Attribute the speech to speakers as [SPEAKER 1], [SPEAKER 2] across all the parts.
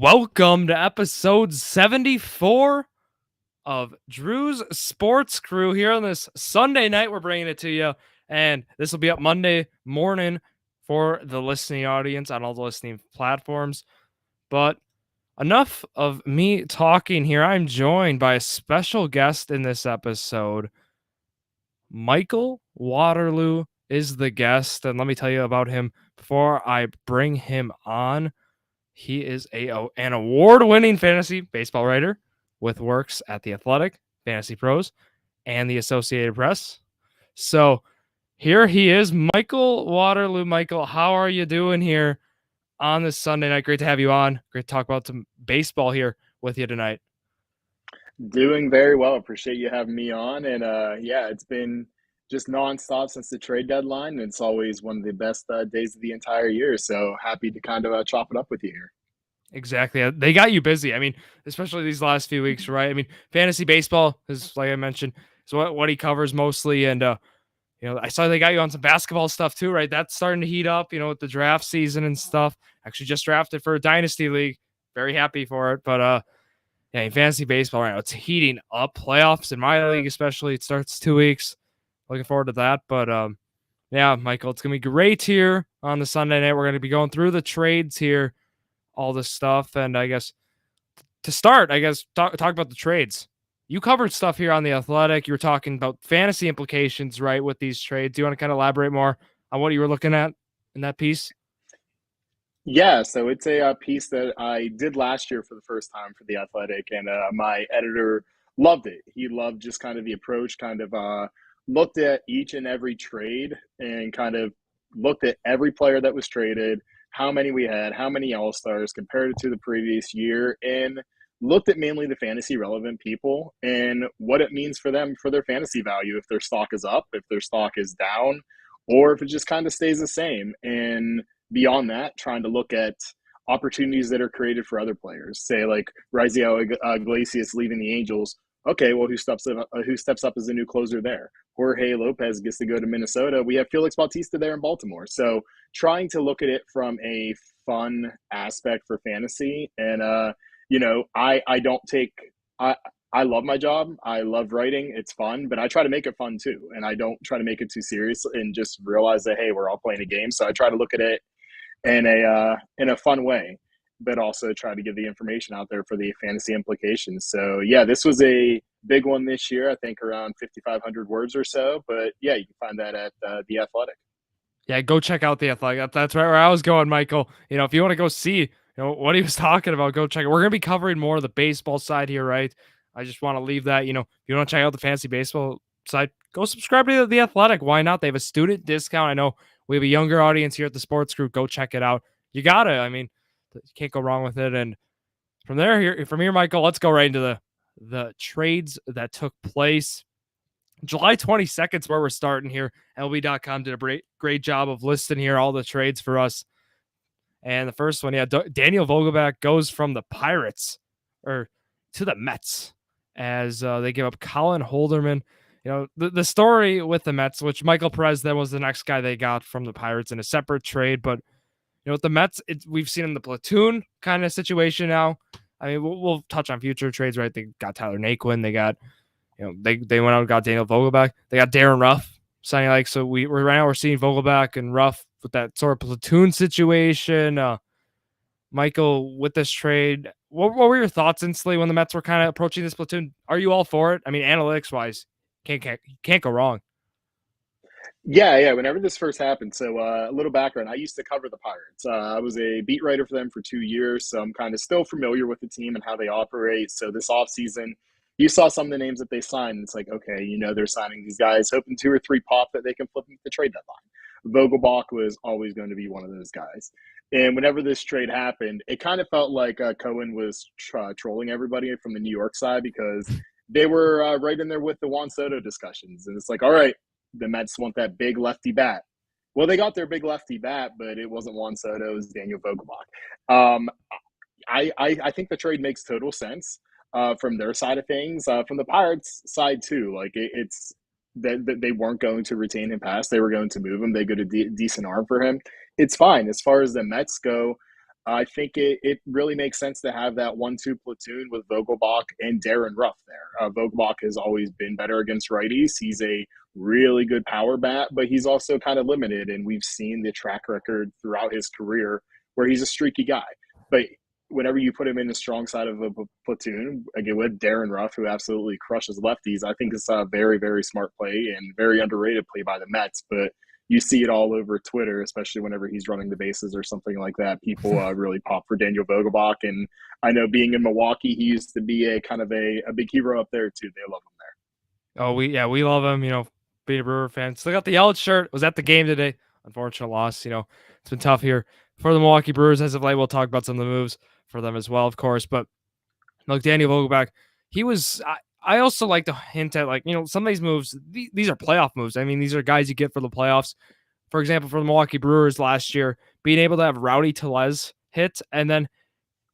[SPEAKER 1] Welcome to episode 74 of Drew's Sports Crew here on this Sunday night. We're bringing it to you, and this will be up Monday morning for the listening audience on all the listening platforms. But enough of me talking here. I'm joined by a special guest in this episode. Michael Waterloo is the guest, and let me tell you about him before I bring him on. He is an award-winning fantasy baseball writer with works at The Athletic, Fantasy Pros, and the Associated Press. So here he is, Michael Waterloo. Michael, how are you doing here on this Sunday night? Great to have you on. Great to talk about some baseball here with you tonight.
[SPEAKER 2] Doing very well. Appreciate you having me on. And yeah, it's been just nonstop since the trade deadline. And it's always one of the best days of the entire year. So happy to kind of chop it up with you here.
[SPEAKER 1] Exactly. They got you busy. I mean, especially these last few weeks, right? I mean, fantasy baseball is, like I mentioned, is what he covers mostly. And, I saw they got you on some basketball stuff too, right? That's starting to heat up, with the draft season and stuff. Actually just drafted for a dynasty league. Very happy for it. But, yeah, in fantasy baseball right now, it's heating up. Playoffs in my league, especially, it starts 2 weeks. Looking forward to that. But, yeah, Michael, it's going to be great here on the Sunday night. We're going to be going through the trades here, all this stuff. And I guess to start, talk about the trades. You covered stuff here on The Athletic. You were talking about fantasy implications, right, with these trades. Do you want to kind of elaborate more on what you were looking at in that piece?
[SPEAKER 2] Yeah, so it's a piece that I did last year for the first time for The Athletic. And my editor loved it. He loved just kind of the approach, kind of looked at each and every trade and kind of looked at every player that was traded, how many we had, how many All-Stars compared it to the previous year, and looked at mainly the fantasy relevant people and what it means for them for their fantasy value, if their stock is up, if their stock is down, or if it just kind of stays the same. And beyond that, trying to look at opportunities that are created for other players, say like Raisel Iglesias leaving the Angels. Okay, well, who steps up as a new closer there? Jorge Lopez gets to go to Minnesota. We have Felix Bautista there in Baltimore. So trying to look at it from a fun aspect for fantasy. And, I don't take – I love my job. I love writing. It's fun, but I try to make it fun too. And I don't try to make it too serious and just realize that, hey, we're all playing a game. So I try to look at it in a fun way, but also try to give the information out there for the fantasy implications. So yeah, this was a big one this year. I think around 5,500 words or so. But yeah, you can find that at The Athletic.
[SPEAKER 1] Yeah, go check out The Athletic. That's right where I was going, Michael. If you want to go see what he was talking about, go check it. We're going to be covering more of the baseball side here, right? I just want to leave that, if you want to check out the fantasy baseball side, go subscribe to The Athletic. Why not? They have a student discount. I know we have a younger audience here at the Sports Group. Go check it out. You got it. I mean, you can't go wrong with it. And from here, Michael, let's go right into the trades that took place. July 22nd is where we're starting here. MLB.com did a great job of listing here all the trades for us. And the first one, Daniel Vogelbach goes from the Pirates to the Mets as they give up Colin Holderman. The story with the Mets, which Michael Perez then was the next guy they got from the Pirates in a separate trade. But, with the Mets, we've seen in the platoon kind of situation now. I mean, we'll touch on future trades, right? They got Tyler Naquin. They got, they went out and got Daniel Vogelbach. They got Darren Ruff signing. So we're seeing Vogelbach and Ruff with that sort of platoon situation. Michael, with this trade, what were your thoughts instantly when the Mets were kind of approaching this platoon? Are you all for it? I mean, analytics wise, can't go wrong.
[SPEAKER 2] Yeah. Whenever this first happened, so a little background. I used to cover the Pirates. I was a beat writer for them for 2 years, so I'm kind of still familiar with the team and how they operate. So this offseason, you saw some of the names that they signed. It's like, okay, they're signing these guys, hoping 2 or 3 pop that they can flip them at the trade deadline. Vogelbach was always going to be one of those guys. And whenever this trade happened, it kind of felt like Cohen was trolling everybody from the New York side because they were right in there with the Juan Soto discussions. And it's like, all right, the Mets want that big lefty bat. Well, they got their big lefty bat, but it wasn't Juan Soto, it was Daniel Vogelbach. I think the trade makes total sense from their side of things. From the Pirates' side too, like it's that they weren't going to retain him past. They were going to move him. They got a decent arm for him. It's fine. As far as the Mets go, I think it really makes sense to have that 1-2 platoon with Vogelbach and Darren Ruff there. Vogelbach has always been better against righties. He's a really good power bat, but he's also kind of limited, and we've seen the track record throughout his career where he's a streaky guy. But whenever you put him in the strong side of a platoon, again with Darren Ruff, who absolutely crushes lefties, I think it's a very, very smart play and very underrated play by the Mets. But you see it all over Twitter, especially whenever he's running the bases or something like that. People really pop for Daniel Vogelbach, and I know being in Milwaukee, he used to be a kind of a big hero up there too. They love him there.
[SPEAKER 1] Oh, we love him. Being a Brewer fan, still got the yellow shirt. Was at the game today. Unfortunate loss. It's been tough here for the Milwaukee Brewers as of late. We'll talk about some of the moves for them as well, of course. But look, Daniel Vogelbach, he was. I also like to hint at some of these moves. These are playoff moves. I mean, these are guys you get for the playoffs. For example, for the Milwaukee Brewers last year, being able to have Rowdy Tellez hit and then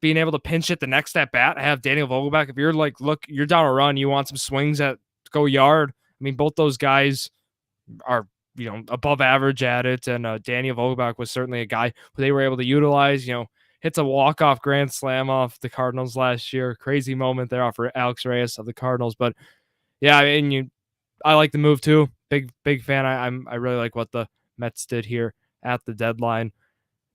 [SPEAKER 1] being able to pinch hit the next at bat, have Daniel Vogelbach. If you're look, you're down a run, you want some swings that go yard. I mean, both those guys are above average at it, and Daniel Vogelbach was certainly a guy who they were able to utilize. Hits a walk-off grand slam off the Cardinals last year. Crazy moment there for Alex Reyes of the Cardinals, but yeah, I like the move too. Big fan. I really like what the Mets did here at the deadline.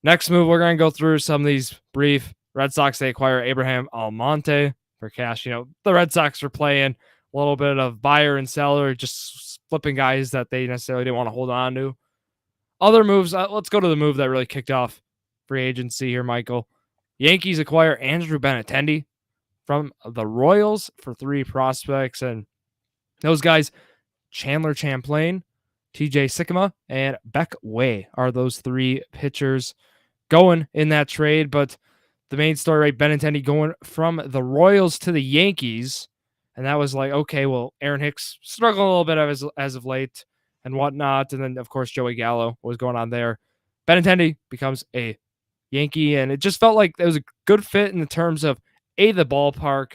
[SPEAKER 1] Next move, we're going to go through some of these brief. Red Sox, they acquire Abraham Almonte for cash. The Red Sox were playing a little bit of buyer and seller, just flipping guys that they necessarily didn't want to hold on to. Other moves, let's go to the move that really kicked off free agency here, Michael. Yankees acquire Andrew Benintendi from the Royals for 3 prospects. And those guys, Chandler Champlain, TJ Sycamore, and Beck Way are those 3 pitchers going in that trade. But the main story, right, Benintendi going from the Royals to the Yankees. And that was okay, well, Aaron Hicks struggling a little bit as of late and whatnot. And then, of course, Joey Gallo was going on there. Benintendi becomes a Yankee, and it just felt like it was a good fit in the terms of, A, the ballpark,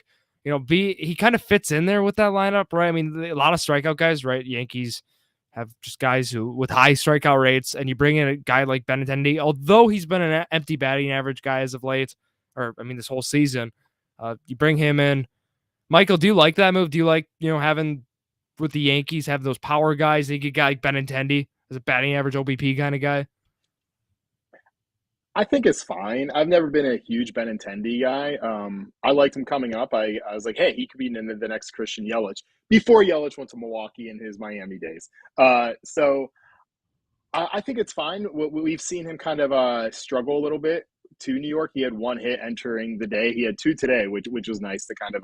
[SPEAKER 1] B, he kind of fits in there with that lineup, right? I mean, a lot of strikeout guys, right? Yankees have just guys who with high strikeout rates, and you bring in a guy like Benintendi, although he's been an empty batting average guy as of late, or I mean, this whole season. You bring him in. Michael, do you like that move? Do you like, having with the Yankees, have those power guys? They get a guy like Benintendi as a batting average OBP kind of guy.
[SPEAKER 2] I think it's fine. I've never been a huge Benintendi guy. I liked him coming up. I was like, hey, he could be the next Christian Yelich before Yelich went to Milwaukee in his Miami days. So I think it's fine. We've seen him kind of struggle a little bit to New York. He had 1 hit entering the day. He had 2 today, which was nice to kind of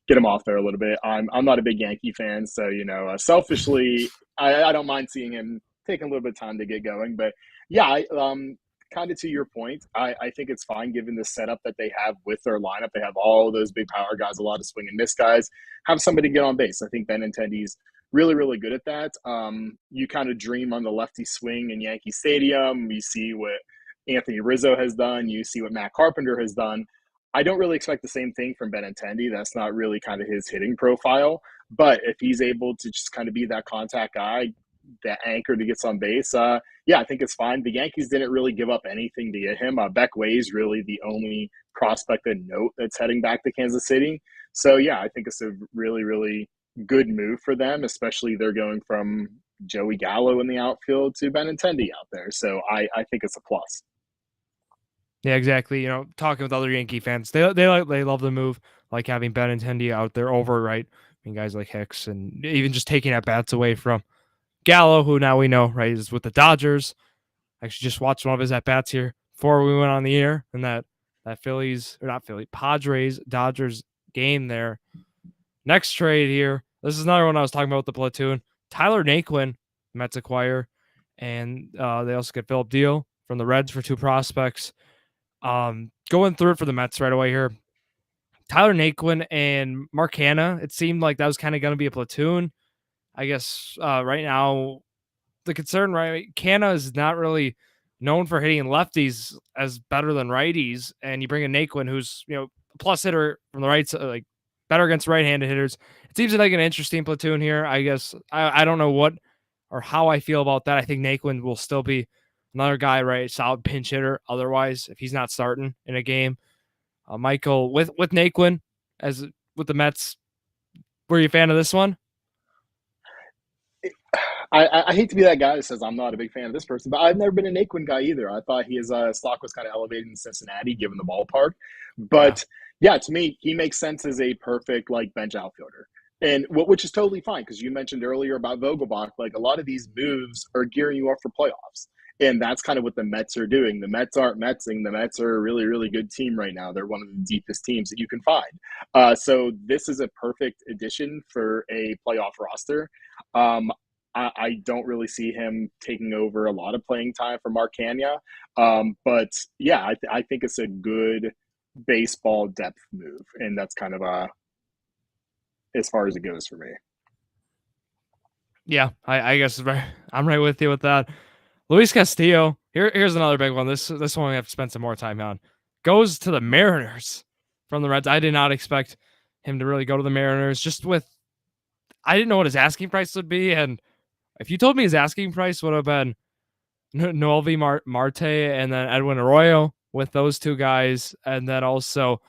[SPEAKER 2] get him off there a little bit. I'm not a big Yankee fan, so selfishly, I don't mind seeing him taking a little bit of time to get going. But yeah, kind of to your point, I think it's fine given the setup that they have with their lineup. They have all those big power guys, a lot of swing and miss guys. Have somebody get on base. I think Benintendi's really, really good at that. You kind of dream on the lefty swing in Yankee Stadium. You see what Anthony Rizzo has done. You see what Matt Carpenter has done. I don't really expect the same thing from Benintendi. That's not really kind of his hitting profile. But if he's able to just kind of be that contact guy, that anchor to get on base, yeah, I think it's fine. The Yankees didn't really give up anything to get him. Beck Way is really the only prospect of note that's heading back to Kansas City. So, yeah, I think it's a really, really good move for them, especially they're going from Joey Gallo in the outfield to Benintendi out there. So I think it's a plus.
[SPEAKER 1] Yeah, exactly. Talking with other Yankee fans, they love the move, like having Benintendi out there over, right? I mean, guys like Hicks, and even just taking at bats away from Gallo, who now we know, right, is with the Dodgers. Actually, just watched one of his at bats here before we went on the air, and that Padres Dodgers game there. Next trade here. This is another one I was talking about with the platoon. Tyler Naquin, Mets acquire, and they also get Philip Deal from the Reds for 2 prospects. Going through it for the Mets right away here. Tyler Naquin and Mark Hanna, it seemed like that was kind of going to be a platoon. I guess right now, the concern, right, Canna is not really known for hitting lefties as better than righties, and you bring in Naquin, who's a plus hitter from the right side, like better against right-handed hitters. It seems like an interesting platoon here. I guess I don't know what or how I feel about that. I think Naquin will still be another guy, right? Solid pinch hitter. Otherwise, if he's not starting in a game, Michael with Naquin as with the Mets. Were you a fan of this one?
[SPEAKER 2] I hate to be that guy that says I'm not a big fan of this person, but I've never been a Naquin guy either. I thought his stock was kind of elevated in Cincinnati given the ballpark.
[SPEAKER 1] Yeah.
[SPEAKER 2] But yeah, to me, he makes sense as a perfect like bench outfielder. And which is totally fine because you mentioned earlier about Vogelbach, like a lot of these moves are gearing you up for playoffs. And that's kind of what the Mets are doing. The Mets aren't Metsing. The Mets are a really, really good team right now. They're one of the deepest teams that you can find. So this is a perfect addition for a playoff roster. Um, I don't really see him taking over a lot of playing time for Mark Canha. But yeah, I think it's a good baseball depth move. And that's kind of as far as it goes for me.
[SPEAKER 1] Yeah, I guess I'm right with you with that. Luis Castillo. Here's another big one. This one we have to spend some more time on. Goes to the Mariners from the Reds. I did not expect him to really go to the Mariners. Just with I didn't know what his asking price would be, and if you told me his asking price would have been Noelvi Marte and then Edwin Arroyo with those two guys, and then also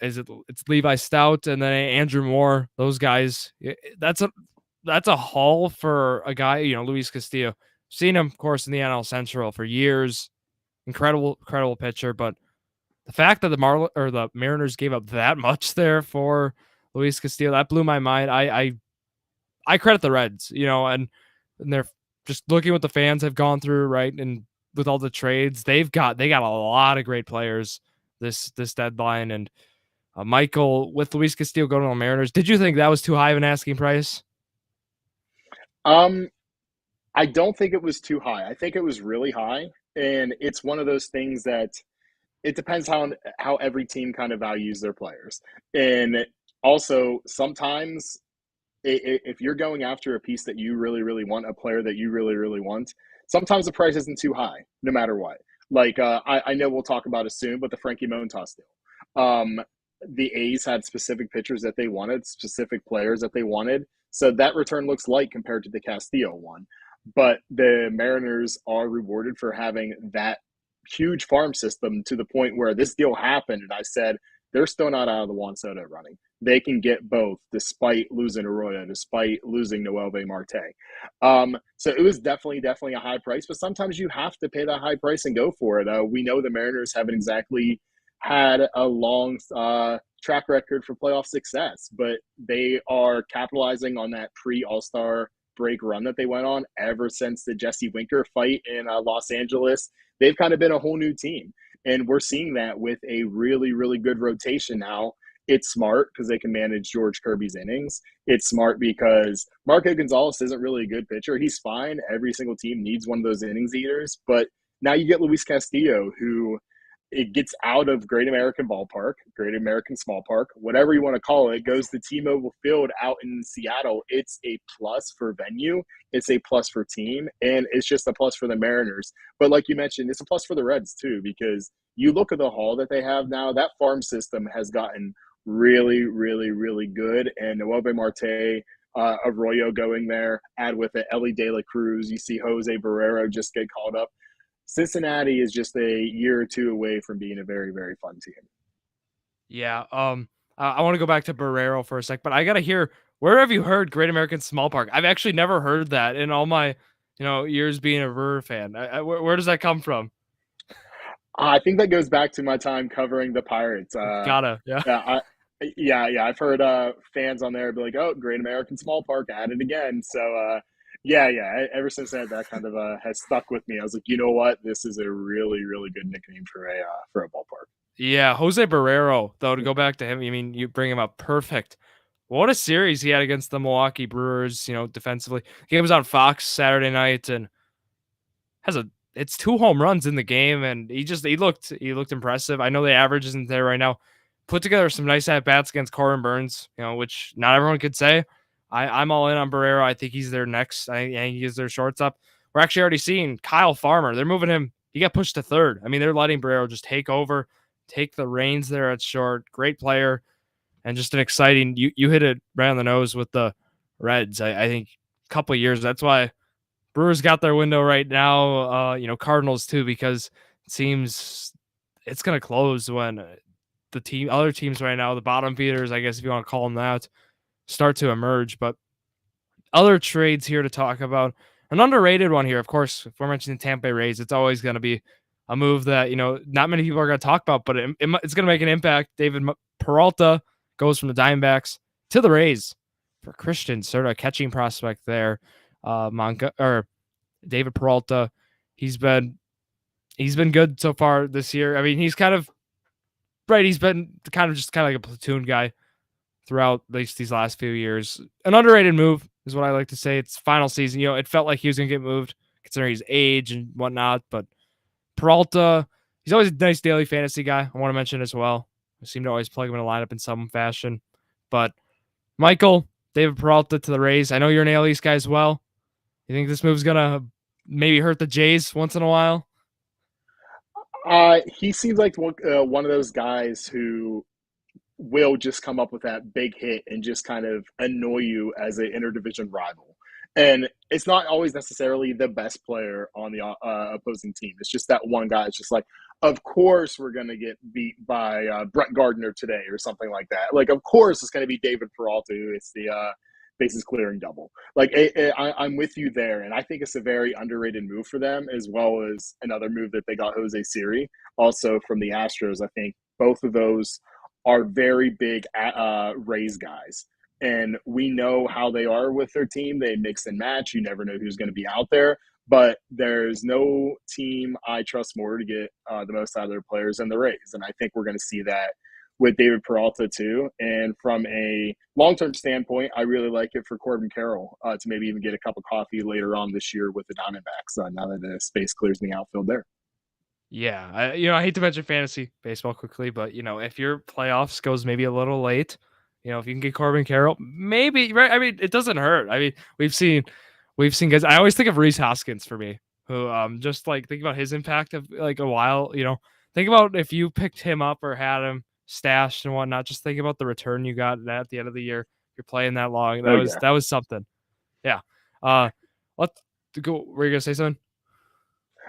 [SPEAKER 1] it's Levi Stout and then Andrew Moore. Those guys. That's a haul for a guy. Luis Castillo. Seen him, of course, in the NL Central for years. Incredible pitcher, but the fact that the Mariners gave up that much there for Luis Castillo, that blew my mind. I credit the Reds, and they're just looking what the fans have gone through, right? And with all the trades, they got a lot of great players this deadline. And Michael, with Luis Castillo going to the Mariners, did you think that was too high of an asking price?
[SPEAKER 2] Um, I don't think it was too high. I think it was really high, and it's one of those things that it depends how every team kind of values their players. And also, sometimes if you're going after a piece that you really, really want, a player that you really, really want, sometimes the price isn't too high, no matter what. Like I know we'll talk about it soon, but the Frankie Montas deal. The A's had specific pitchers that they wanted, specific players that they wanted. So that return looks light compared to the Castillo one. But the Mariners are rewarded for having that huge farm system to the point where this deal happened. And I said, they're still not out of the Juan Soto running. They can get both despite losing Arroyo, despite losing Noelve Marte. So it was definitely a high price, but sometimes you have to pay that high price and go for it. We know the Mariners haven't exactly had a long track record for playoff success, but they are capitalizing on that pre-All-Star break run that they went on ever since the Jesse Winker fight in Los Angeles. They've kind of been a whole new team. And we're seeing that with a really, really good rotation now. It's smart because they can manage George Kirby's innings. It's smart because Marco Gonzalez isn't really a good pitcher. He's fine. Every single team needs one of those innings eaters. But now you get Luis Castillo, who it gets out of Great American Ballpark, Great American Small Park, whatever you want to call it, goes to T-Mobile Field out in Seattle. It's a plus for venue. It's a plus for team, and it's just a plus for the Mariners. But like you mentioned, it's a plus for the Reds too, because you look at the haul that they have now, that farm system has gotten really, really, really good. And Noelve Marte, Arroyo going there, add with it Ellie De La Cruz. You see Jose Barrero just get called up. Cincinnati is just a year or two away from being a very, very fun team.
[SPEAKER 1] Yeah. I want to go back to Barrero for a sec, but I gotta hear, where have you heard Great American Small Park? I've actually never heard that in all my years being a Brewer fan. Where does that come from?
[SPEAKER 2] I think that goes back to my time covering the Pirates.
[SPEAKER 1] Gotta, yeah.
[SPEAKER 2] Yeah, I've heard fans on there be like, "Oh, Great American Small Park, at it again." So, yeah. Ever since that kind of has stuck with me. I was like, you know what, this is a really, really good nickname for a ballpark.
[SPEAKER 1] Yeah, Jose Barrero, though, to go back to him, I mean, you bring him up perfect. What a series he had against the Milwaukee Brewers, defensively. Game was on Fox Saturday night and it's 2 home runs in the game, and he looked impressive. I know the average isn't there right now. Put together some nice at bats against Corbin Burns, which not everyone could say. I'm all in on Barrero. I think he's their next. I think he's their shortstop. We're actually already seeing Kyle Farmer. They're moving him. He got pushed to third. I mean, they're letting Barrero just take over, take the reins there at short. Great player, and just an exciting. You hit it right on the nose with the Reds. I think a couple of years. That's why Brewers got their window right now. Cardinals too, because it seems it's gonna close when other teams right now, the bottom feeders, I guess if you want to call them that, start to emerge. But other trades here to talk about. An underrated one here, of course, if we're mentioning Tampa Bay Rays, it's always going to be a move that, not many people are going to talk about, but it's going to make an impact. David Peralta goes from the Diamondbacks to the Rays for Christian Serta, catching prospect there. Or David Peralta, he's been good so far this year. I mean, he's kind of right. He's been kind of like a platoon guy throughout at least these last few years. An underrated move is what I like to say. It's final season. It felt like he was going to get moved considering his age and whatnot. But Peralta, he's always a nice daily fantasy guy. I want to mention as well. I seem to always plug him in a lineup in some fashion. But Michael, David Peralta to the Rays. I know you're an AL East guy as well. You think this move's going to maybe hurt the Jays once in a while?
[SPEAKER 2] He seems like one of those guys who will just come up with that big hit and just kind of annoy you as an interdivision rival. And it's not always necessarily the best player on the opposing team. It's just that one guy. It's just like, of course we're going to get beat by Brett Gardner today or something like that. Like, of course it's going to be David Peralta who it's the bases clearing double. Like, I'm with you there. And I think it's a very underrated move for them, as well as another move that they got Jose Siri, also from the Astros. I think both of those are very big Rays guys. And we know how they are with their team. They mix and match. You never know who's going to be out there. But there's no team I trust more to get the most out of their players than the Rays. And I think we're going to see that with David Peralta too. And from a long-term standpoint, I really like it for Corbin Carroll to maybe even get a cup of coffee later on this year with the Diamondbacks now that the space clears in the outfield there.
[SPEAKER 1] Yeah, I hate to mention fantasy baseball quickly, but if your playoffs goes maybe a little late, if you can get Corbin Carroll, maybe, right? I mean, it doesn't hurt. I mean, we've seen guys. I always think of Rhys Hoskins for me, who just like think about his impact of like a while. Think about if you picked him up or had him stashed and whatnot. Just think about the return you got at the end of the year. You're playing that long. That was something. Yeah. Let's go. Were you gonna say something?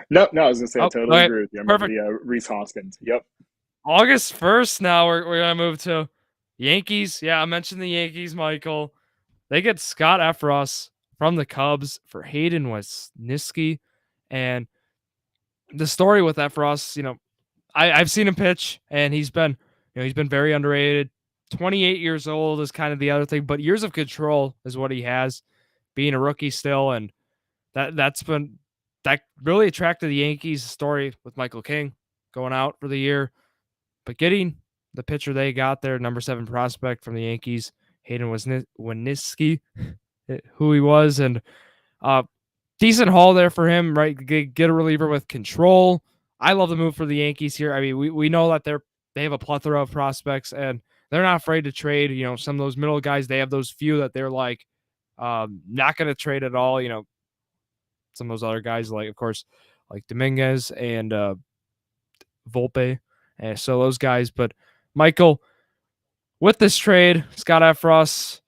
[SPEAKER 2] No, I was going to say I totally
[SPEAKER 1] okay.
[SPEAKER 2] agree with you. I remember the Rhys Hoskins. Yep.
[SPEAKER 1] August 1st now, we're going to move to Yankees. Yeah, I mentioned the Yankees, Michael. They get Scott Efros from the Cubs for Hayden Wesneski. And the story with Efros, I've seen him pitch, and he's been very underrated. 28 years old is kind of the other thing, but years of control is what he has, being a rookie still, and that really attracted the Yankees story with Michael King going out for the year. But getting the pitcher they got there, number 7 prospect from the Yankees, Hayden Wesneski, who he was, and decent haul there for him, right? Get a reliever with control. I love the move for the Yankees here. I mean, we know that they have a plethora of prospects, and they're not afraid to trade. Some of those middle guys, they have those few that they're like not going to trade at all. Some of those other guys, like, of course, like Dominguez and Volpe. And so those guys. But Michael, with this trade, Scott Efros,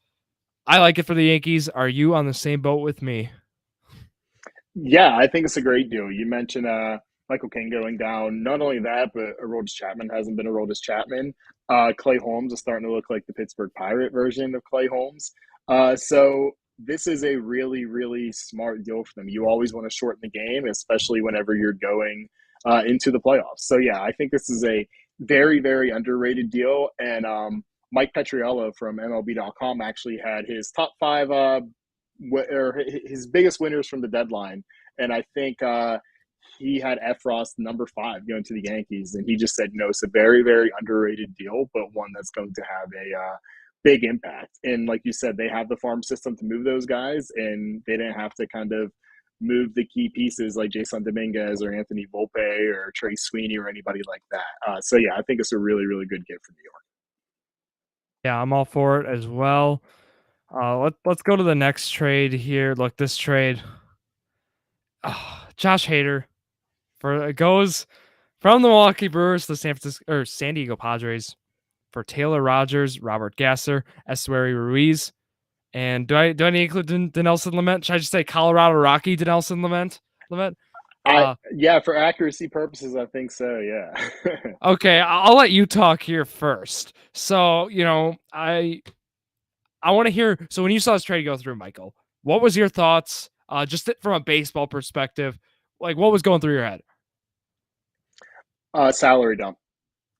[SPEAKER 1] I like it for the Yankees. Are you on the same boat with me?
[SPEAKER 2] Yeah, I think it's a great deal. You mentioned Michael King going down. Not only that, but Aroldis Chapman hasn't been Aroldis Chapman. Clay Holmes is starting to look like the Pittsburgh Pirate version of Clay Holmes. So this is a really, really smart deal for them. You always want to shorten the game, especially whenever you're going into the playoffs. So yeah, I think this is a very, very underrated deal. And Mike Petriello from MLB.com actually had his top 5 or his biggest winners from the deadline, and I think he had Efros number 5 going to the Yankees, and he just said no. It's a very, very underrated deal, but one that's going to have a big impact. And like you said, they have the farm system to move those guys, and they didn't have to kind of move the key pieces like Jason Dominguez or Anthony Volpe or Trey Sweeney or anybody like that. So yeah, I think it's a really, really good get for New York.
[SPEAKER 1] Yeah, I'm all for it as well. Let's go to the next trade here. Look, this trade, Josh Hader goes from the Milwaukee Brewers to the San Diego Padres for Taylor Rogers, Robert Gasser, Estuary Ruiz, And do I need to include Dinelson Lamet? Should I just say Colorado Rocky Dinelson Lamet? Lamet?
[SPEAKER 2] I
[SPEAKER 1] Uh,
[SPEAKER 2] Yeah, for accuracy purposes, I think so. Yeah.
[SPEAKER 1] okay, I'll let you talk here first. So I want to hear. So when you saw this trade go through, Michael, what was your thoughts? Just from a baseball perspective, like what was going through your head?
[SPEAKER 2] Salary dump.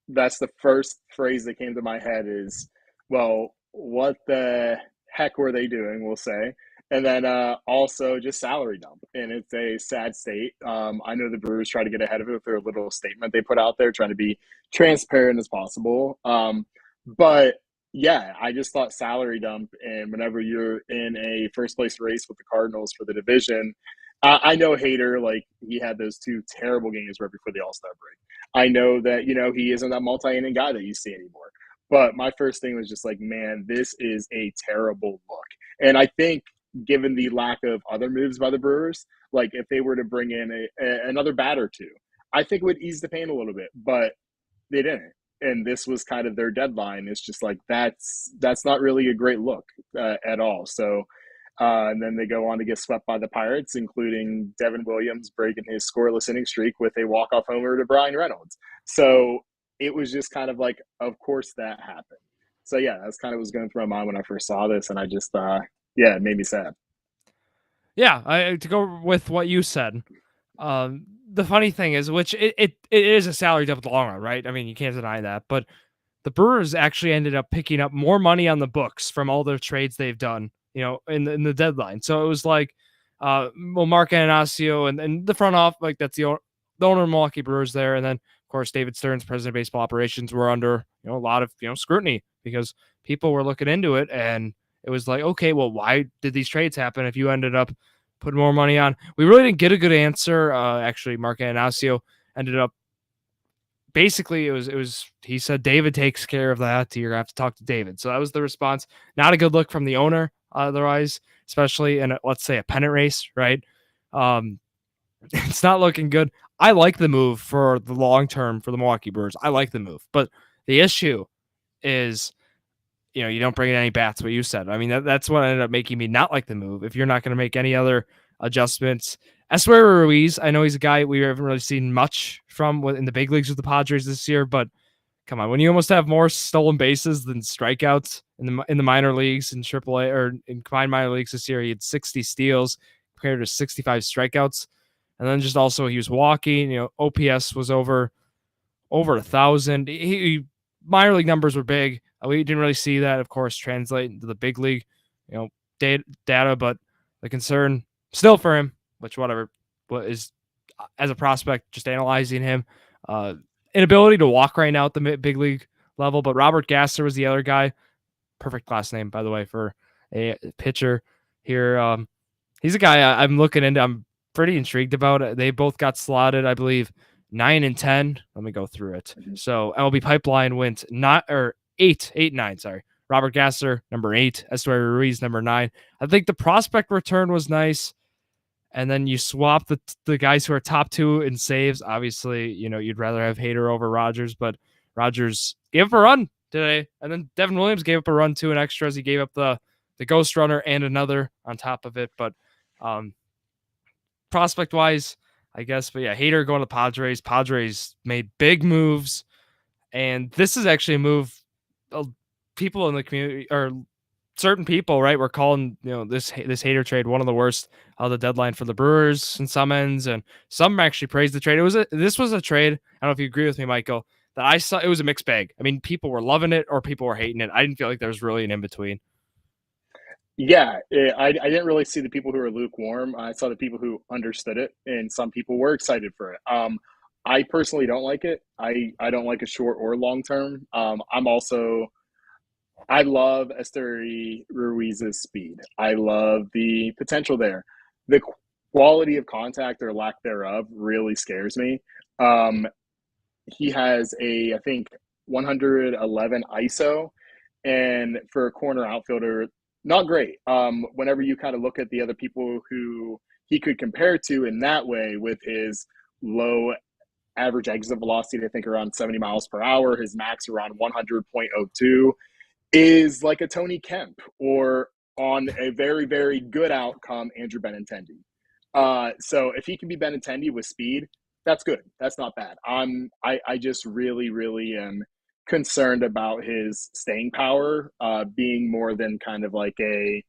[SPEAKER 2] That's the first phrase that came to my head is, well, what the heck were they doing? We'll say. And then also just salary dump. And it's a sad state. I know the Brewers try to get ahead of it with their little statement they put out there, trying to be transparent as possible. But yeah, I just thought salary dump. And whenever you're in a first place race with the Cardinals for the division, I know Hader, like he had those two terrible games right before the All Star break. I know that, he isn't that multi inning guy that you see anymore. But my first thing was just like, man, this is a terrible look. And I think, given the lack of other moves by the Brewers, like if they were to bring in another bat or two, I think it would ease the pain a little bit. But they didn't. And this was kind of their deadline. It's just like that's not really a great look at all. So and then they go on to get swept by the Pirates, including Devin Williams breaking his scoreless inning streak with a walk-off homer to Brian Reynolds. So it was just kind of like, of course that happened. So yeah, that's kind of what was going through my mind when I first saw this, and I just, yeah, it made me sad.
[SPEAKER 1] Yeah, to go with what you said. The funny thing is, which it is a salary dump in the long run, right? I mean, you can't deny that. But the Brewers actually ended up picking up more money on the books from all their trades they've done, in the deadline. So it was like, well, Mark Anastasio and the front off, like that's the owner of Milwaukee Brewers there, and then of course David Stearns, president of baseball operations, were under a lot of scrutiny because people were looking into it, and it was like, okay, well, why did these trades happen if you ended up putting more money on? We really didn't get a good answer. Actually, Mark Anastasio ended up basically it was he said David takes care of that. You're gonna have to talk to David. So that was the response. Not a good look from the owner, otherwise, especially in let's say a pennant race, right? Um, it's not looking good. I like the move for the long term for the Milwaukee Brewers. I like the move, but the issue is, you don't bring in any bats. What you said. I mean, that's what ended up making me not like the move. If you're not going to make any other adjustments, Eswar Ruiz, I know he's a guy we haven't really seen much from in the big leagues with the Padres this year, but come on, when you almost have more stolen bases than strikeouts in the minor leagues in AAA or in combined minor leagues this year, he had 60 steals compared to 65 strikeouts, and then just also he was walking. OPS was over 1,000. Minor league numbers were big. We didn't really see that, of course, translate into the big league, data. But the concern still for him, which whatever, is as a prospect, just analyzing him, inability to walk right now at the big league level. But Robert Gasser was the other guy. Perfect last name, by the way, for a pitcher here. He's a guy I'm looking into. I'm pretty intrigued about it. They both got slotted, I believe, 9 and 10. Let me go through it.
[SPEAKER 2] Mhm.
[SPEAKER 1] So MLB Pipeline went not or 8, 9. Sorry, Robert Gasser number 8, Estuary Ruiz number 9. I think the prospect return was nice, and then you swap the guys who are top 2 in saves. Obviously, you'd rather have Hader over Rogers, but Rogers gave up a run today, and then Devin Williams gave up a run too in extras. He gave up the ghost runner and another on top of it, but um, prospect wise, I guess. But yeah, Hader going to the Padres. Padres made big moves, and this is actually a move. People in the community or certain people, right, were calling this Hader trade one of the worst of the deadline for the Brewers in some ends, and some actually praised the trade. This was a trade. I don't know if you agree with me, Michael, that I saw it was a mixed bag. I mean, people were loving it or people were hating it. I didn't feel like there was really an in between.
[SPEAKER 2] Yeah, I didn't really see the people who were lukewarm. I saw the people who understood it, and some people were excited for it. I personally don't like it. I don't like a short or long term. I love Esteury Ruiz's speed. I love the potential there. The quality of contact or lack thereof really scares me. Um, he has I think, 111 ISO, and for a corner outfielder, not great. Whenever you kind of look at the other people who he could compare to in that way, with his low average exit velocity, I think around 70 miles per hour, his max around 100.02, is like a Tony Kemp or on a very, very good outcome, Andrew Benintendi. So if he can be Benintendi with speed, that's good. That's not bad. I just really, really am concerned about his staying power being more than kind of like a,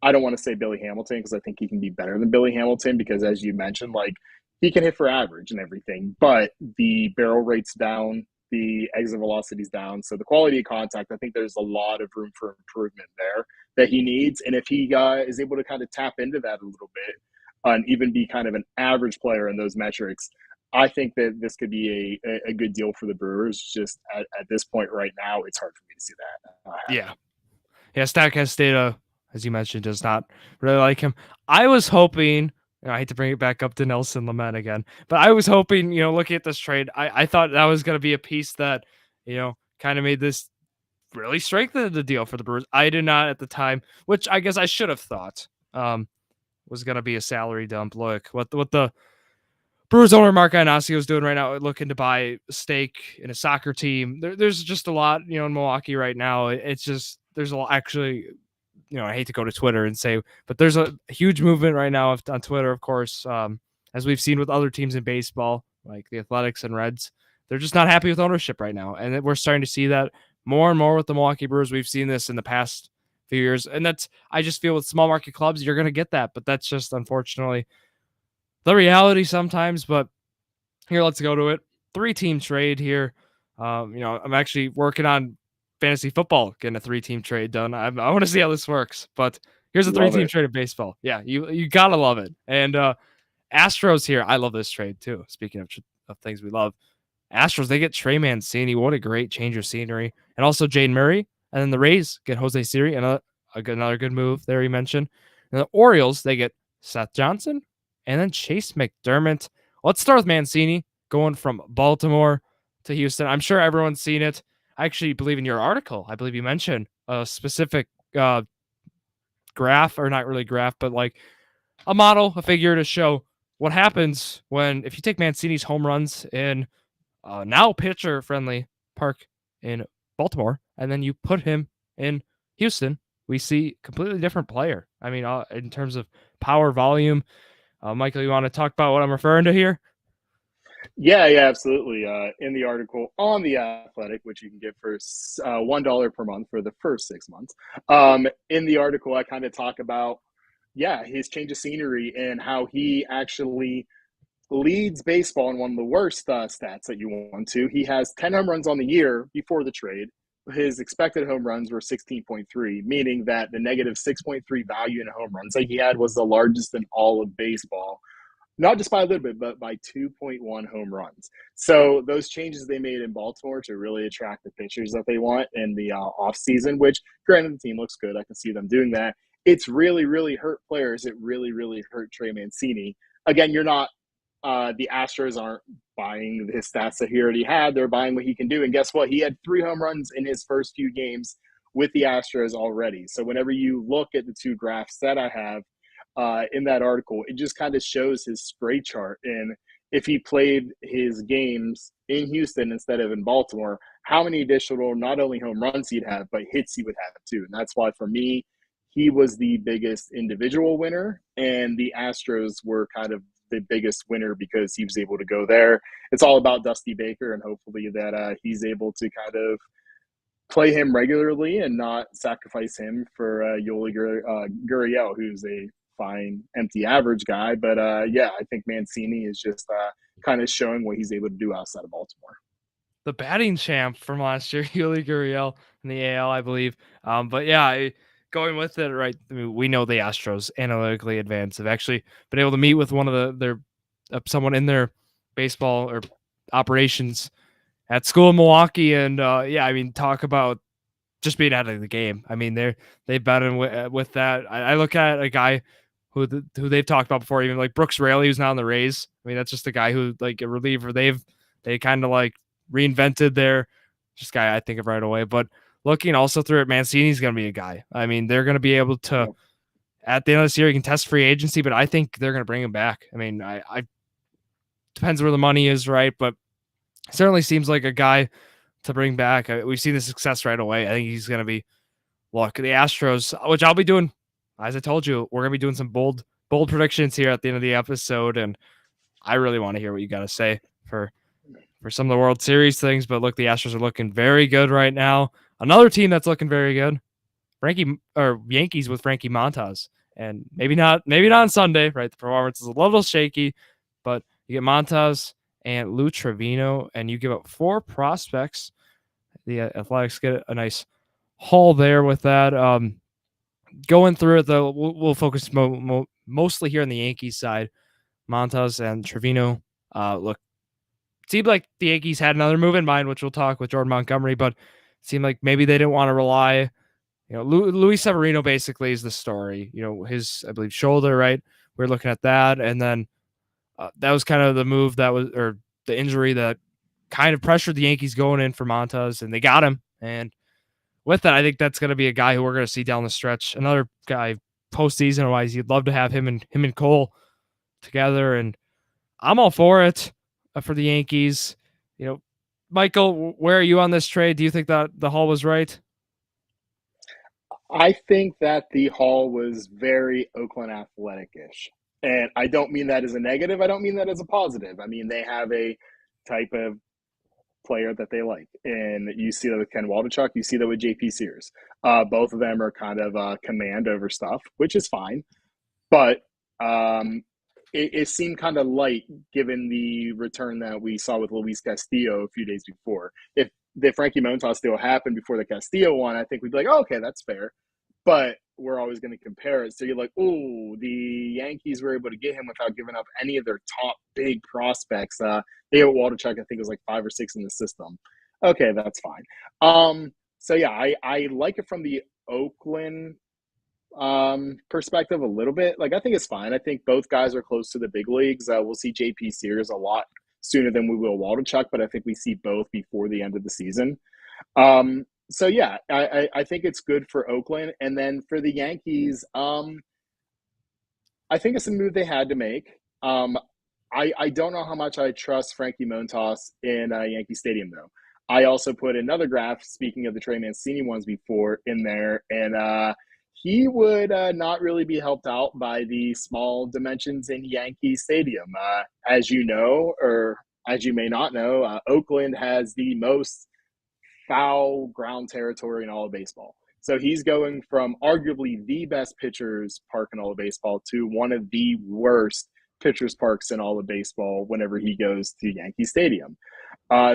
[SPEAKER 2] I don't want to say Billy Hamilton because I think he can be better than Billy Hamilton because, as you mentioned, like he can hit for average and everything, but the barrel rate's down, the exit velocity's down. So the quality of contact, I think there's a lot of room for improvement there that he needs. And if he is able to kind of tap into that a little bit and even be kind of an average player in those metrics, I think that this could be a good deal for the Brewers. Just at this point right now, it's hard for me to see that.
[SPEAKER 1] Yeah. Yeah, Statcast data, as you mentioned, does not really like him. I was hoping, I hate to bring it back up to Nelson Lamette again, but I was hoping, looking at this trade, I thought that was going to be a piece that, kind of made this really strengthen the deal for the Brewers. I did not at the time, which I guess I should have thought was going to be a salary dump. Look, what the Brewers owner Mark Iannaccio is doing right now, looking to buy a stake in a soccer team. There's just a lot, in Milwaukee right now. It's just, there's a lot, actually, I hate to go to Twitter and say, but there's a huge movement right now on Twitter, of course, as we've seen with other teams in baseball, like the Athletics and Reds. They're just not happy with ownership right now. And we're starting to see that more and more with the Milwaukee Brewers. We've seen this in the past few years. And I just feel with small market clubs, you're going to get that. But that's just, unfortunately, the reality sometimes. But here, let's go to it. 3-team trade here. I'm actually working on fantasy football, getting a 3-team trade done. I want to see how this works, but here's a 3-team trade of baseball. Yeah, you gotta love it. And Astros here, I love this trade too. Speaking of things we love, Astros, they get Trey Mancini. What a great change of scenery, and also Jaden Murray. And then the Rays get Jose Siri, and another good move there. You mentioned. And the Orioles, they get Seth Johnson, and then Chase McDermott. Let's start with Mancini going from Baltimore to Houston. I'm sure everyone's seen it. I actually believe in your article, I believe you mentioned a specific graph, or not really graph, but like a model, a figure to show what happens if you take Mancini's home runs in now pitcher-friendly park in Baltimore, and then you put him in Houston, we see completely different player. I mean, in terms of power, volume. Michael, you want to talk about what I'm referring to here?
[SPEAKER 2] Yeah, absolutely. In the article on The Athletic, which you can get for $1 per month for the first 6 months, in the article, I kind of talk about, his change of scenery and how he actually leads baseball in one of the worst stats that you want to. He has 10 home runs on the year before the trade. His expected home runs were 16.3, meaning that the negative 6.3 value in home runs that he had was the largest in all of baseball. Not just by a little bit, but by 2.1 home runs. So those changes they made in Baltimore to really attract the pitchers that they want in the offseason, which granted the team looks good. I can see them doing that. It's really, really hurt players. It really, really hurt Trey Mancini. Again, you're not the Astros aren't buying his stats that he already had. They're buying what he can do. And guess what? He had 3 home runs in his first few games with the Astros already. So whenever you look at the 2 graphs that I have in that article, it just kind of shows his spray chart. And if he played his games in Houston instead of in Baltimore, how many additional not only home runs he'd have, but hits he would have too. And that's why for me, he was the biggest individual winner, and the Astros were kind of the biggest winner because he was able to go there. It's all about Dusty Baker, and hopefully that he's able to kind of play him regularly and not sacrifice him for Yoli Gurriel, who's a fine, empty average guy. But I think Mancini is just kind of showing what he's able to do outside of Baltimore.
[SPEAKER 1] The batting champ from last year, Yuli Gurriel in the AL, I believe. But yeah, going with it, right? I mean, we know the Astros analytically advanced have actually been able to meet with one of their someone in their baseball or operations at school in Milwaukee, and I mean, talk about just being out of the game. I mean, they've been with that. I look at a guy who they've talked about before, even like Brooks Raley, who's now in the Rays. I mean, that's just a guy who, like, a reliever. They kind of like reinvented their just guy I think of right away. But looking also through it, Mancini's going to be a guy. I mean, they're going to be able to at the end of this year, you can test free agency, but I think they're going to bring him back. I mean, I depends where the money is, right? But certainly seems like a guy to bring back. We've seen the success right away. I think he's going to be look, the Astros, which I'll be doing, as I told you, we're gonna be doing some bold predictions here at the end of the episode, and I really want to hear what you got to say for some of the World Series things. But look, the Astros are looking very good right now. Another team that's looking very good, Frankie or Yankees with Frankie Montas, and maybe not on Sunday, right? The performance is a little shaky, but you get Montas and Lou Trevino, and you give up 4 prospects. The Athletics get a nice haul there with that. Going through it though, we'll focus mostly here on the Yankees side. Montas and Trevino. Look, seemed like the Yankees had another move in mind, which we'll talk with Jordan Montgomery, but it seemed like maybe they didn't want to rely. Luis Severino basically is the story. His, I believe, shoulder, right? We're looking at that. And then that was kind of the move or the injury that kind of pressured the Yankees going in for Montas, and they got him. And with that, I think that's going to be a guy who we're going to see down the stretch. Another guy postseason wise, you'd love to have him and Cole together. And I'm all for it for the Yankees. Michael, where are you on this trade? Do you think that the haul was right?
[SPEAKER 2] I think that the haul was very Oakland Athletic-ish. And I don't mean that as a negative. I don't mean that as a positive. I mean, they have a type of player that they like. And you see that with Ken Waldichuk. You see that with JP Sears. Both of them are kind of command over stuff, which is fine. But it seemed kind of light given the return that we saw with Luis Castillo a few days before. If the Frankie Montas deal happened before the Castillo one, I think we'd be like, oh, okay, that's fair. But we're always going to compare it. So you're like, oh, the Yankees were able to get him without giving up any of their top big prospects. They had Waldichuk, I think it was like 5 or 6 in the system. Okay, that's fine. So yeah, I like it from the Oakland perspective a little bit. Like, I think it's fine. I think both guys are close to the big leagues. We'll see JP Sears a lot sooner than we will Waldichuk, but I think we see both before the end of the season. So yeah, I think it's good for Oakland. And then for the Yankees, I think it's a move they had to make. I don't know how much I trust Frankie Montas in Yankee Stadium, though. I also put another graph, speaking of the Trey Mancini ones before, in there, and he would not really be helped out by the small dimensions in Yankee Stadium. As you know, or as you may not know, Oakland has the most foul ground territory in all of baseball. So he's going from arguably the best pitchers park in all of baseball to one of the worst pitchers parks in all of baseball whenever he goes to Yankee Stadium.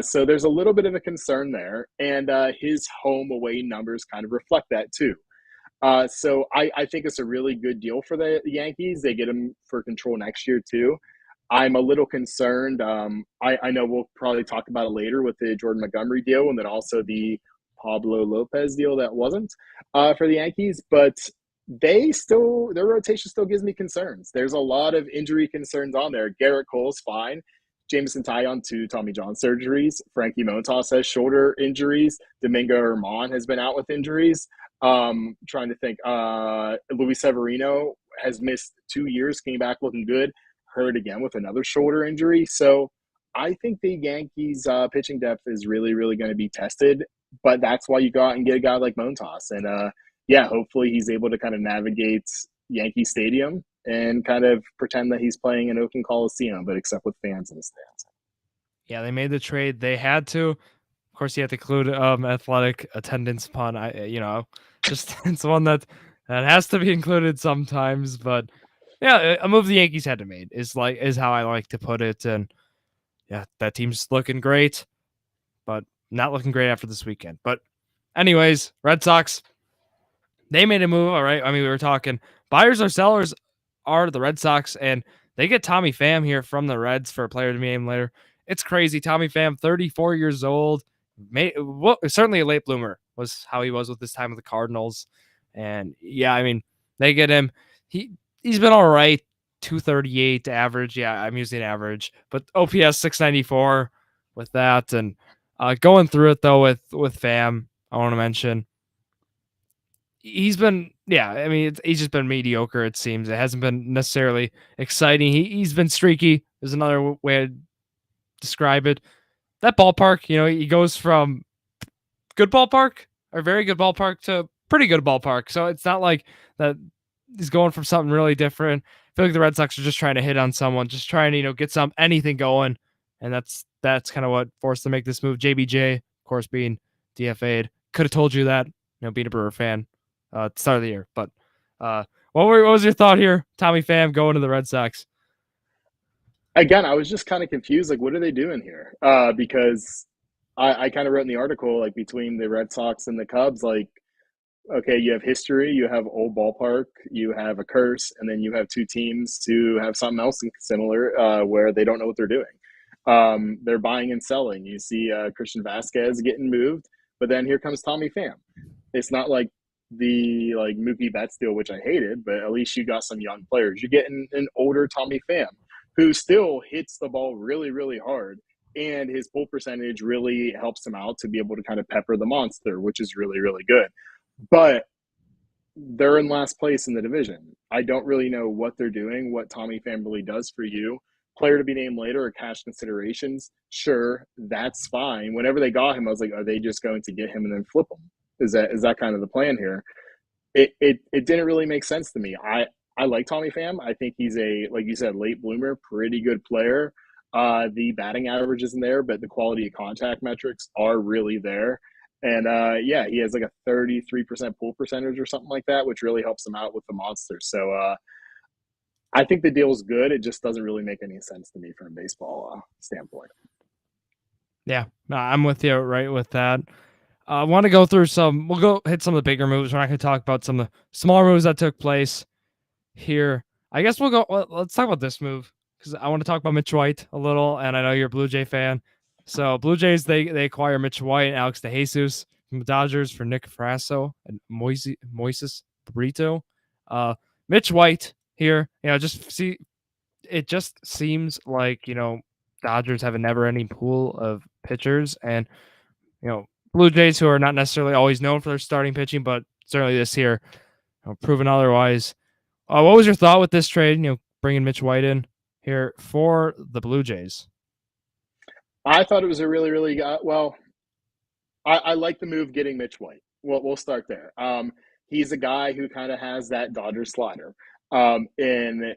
[SPEAKER 2] So there's a little bit of a concern there, and his home away numbers kind of reflect that too. So I think it's a really good deal for the Yankees. They get him for control next year too. I'm a little concerned. I know we'll probably talk about it later with the Jordan Montgomery deal and then also the Pablo Lopez deal that wasn't for the Yankees, but their rotation still gives me concerns. There's a lot of injury concerns on there. Garrett Cole's fine. Jameson Taillon, 2 Tommy John surgeries. Frankie Montas has shoulder injuries. Domingo Germán has been out with injuries. Trying to think. Luis Severino has missed 2 years, came back looking good, hurt again with another shoulder injury. So I think the Yankees' pitching depth is really, really going to be tested. But that's why you go out and get a guy like Montas. And yeah, hopefully he's able to kind of navigate Yankee Stadium and kind of pretend that he's playing in Oakland Coliseum, but except with fans in the stands.
[SPEAKER 1] Yeah, they made the trade. They had to. Of course, you have to include athletic attendance upon. Just it's one that has to be included sometimes. But yeah, a move the Yankees had to make is how I like to put it. And yeah, that team's looking great, but not looking great after this weekend. But anyways, Red Sox, they made a move. All right. I mean, we were talking buyers or sellers are the Red Sox, and they get Tommy Pham here from the Reds for a player to be named later. It's crazy. Tommy Pham, 34 years old, certainly a late bloomer was how he was with his time with the Cardinals. And yeah, I mean, they get him. He's been all right, 238 average. Yeah, I'm using average, but OPS 694 with that. And going through it though with Pham, I want to mention he's been, yeah, I mean, he's just been mediocre, it seems. It hasn't been necessarily exciting. He's been streaky, is another way to describe it. That ballpark, he goes from good ballpark or very good ballpark to pretty good ballpark. So it's not like that he's going from something really different. I feel like the Red Sox are just trying to hit on someone, just trying to, get anything going. And that's kind of what forced them to make this move. JBJ, of course, being DFA'd. Could have told you that, being a Brewer fan at the start of the year. But what was your thought here? Tommy Pham going to the Red Sox.
[SPEAKER 2] Again, I was just kind of confused. Like, what are they doing here? Because I kind of wrote in the article, like, between the Red Sox and the Cubs, like, okay, you have history, you have old ballpark, you have a curse, and then you have two teams who have something else similar where they don't know what they're doing. They're buying and selling. You see Christian Vasquez getting moved, but then here comes Tommy Pham. It's not like the Mookie Betts deal, which I hated, but at least you got some young players. You're getting an older Tommy Pham who still hits the ball really, really hard, and his pull percentage really helps him out to be able to kind of pepper the monster, which is really, really good. But they're in last place in the division. I don't really know what they're doing, what Tommy Pham really does for you. Player to be named later or cash considerations, sure, that's fine. Whenever they got him, I was like, are they just going to get him and then flip him? Is that kind of the plan here? It didn't really make sense to me. I like Tommy Pham. I think he's a, like you said, late bloomer, pretty good player. The batting average isn't there, but the quality of contact metrics are really there. And yeah, he has like a 33% pull percentage or something like that, which really helps him out with the monster. So I think the deal is good. It just doesn't really make any sense to me from a baseball standpoint.
[SPEAKER 1] Yeah, I'm with you right with that. I want to go through we'll go hit some of the bigger moves. We're not going to talk about some of the smaller moves that took place here. I guess let's talk about this move because I want to talk about Mitch White a little, and I know you're a Blue Jay fan. So Blue Jays, they acquire Mitch White and Alex DeJesus from the Dodgers for Nick Frasso and Moises Brito. Mitch White here, it just seems like, Dodgers have a never-ending pool of pitchers, and Blue Jays, who are not necessarily always known for their starting pitching, but certainly this year, proven otherwise. What was your thought with this trade? Bringing Mitch White in here for the Blue Jays.
[SPEAKER 2] I thought it was a really, really well. I like the move getting Mitch White. Well, we'll start there. He's a guy who kind of has that Dodger slider, and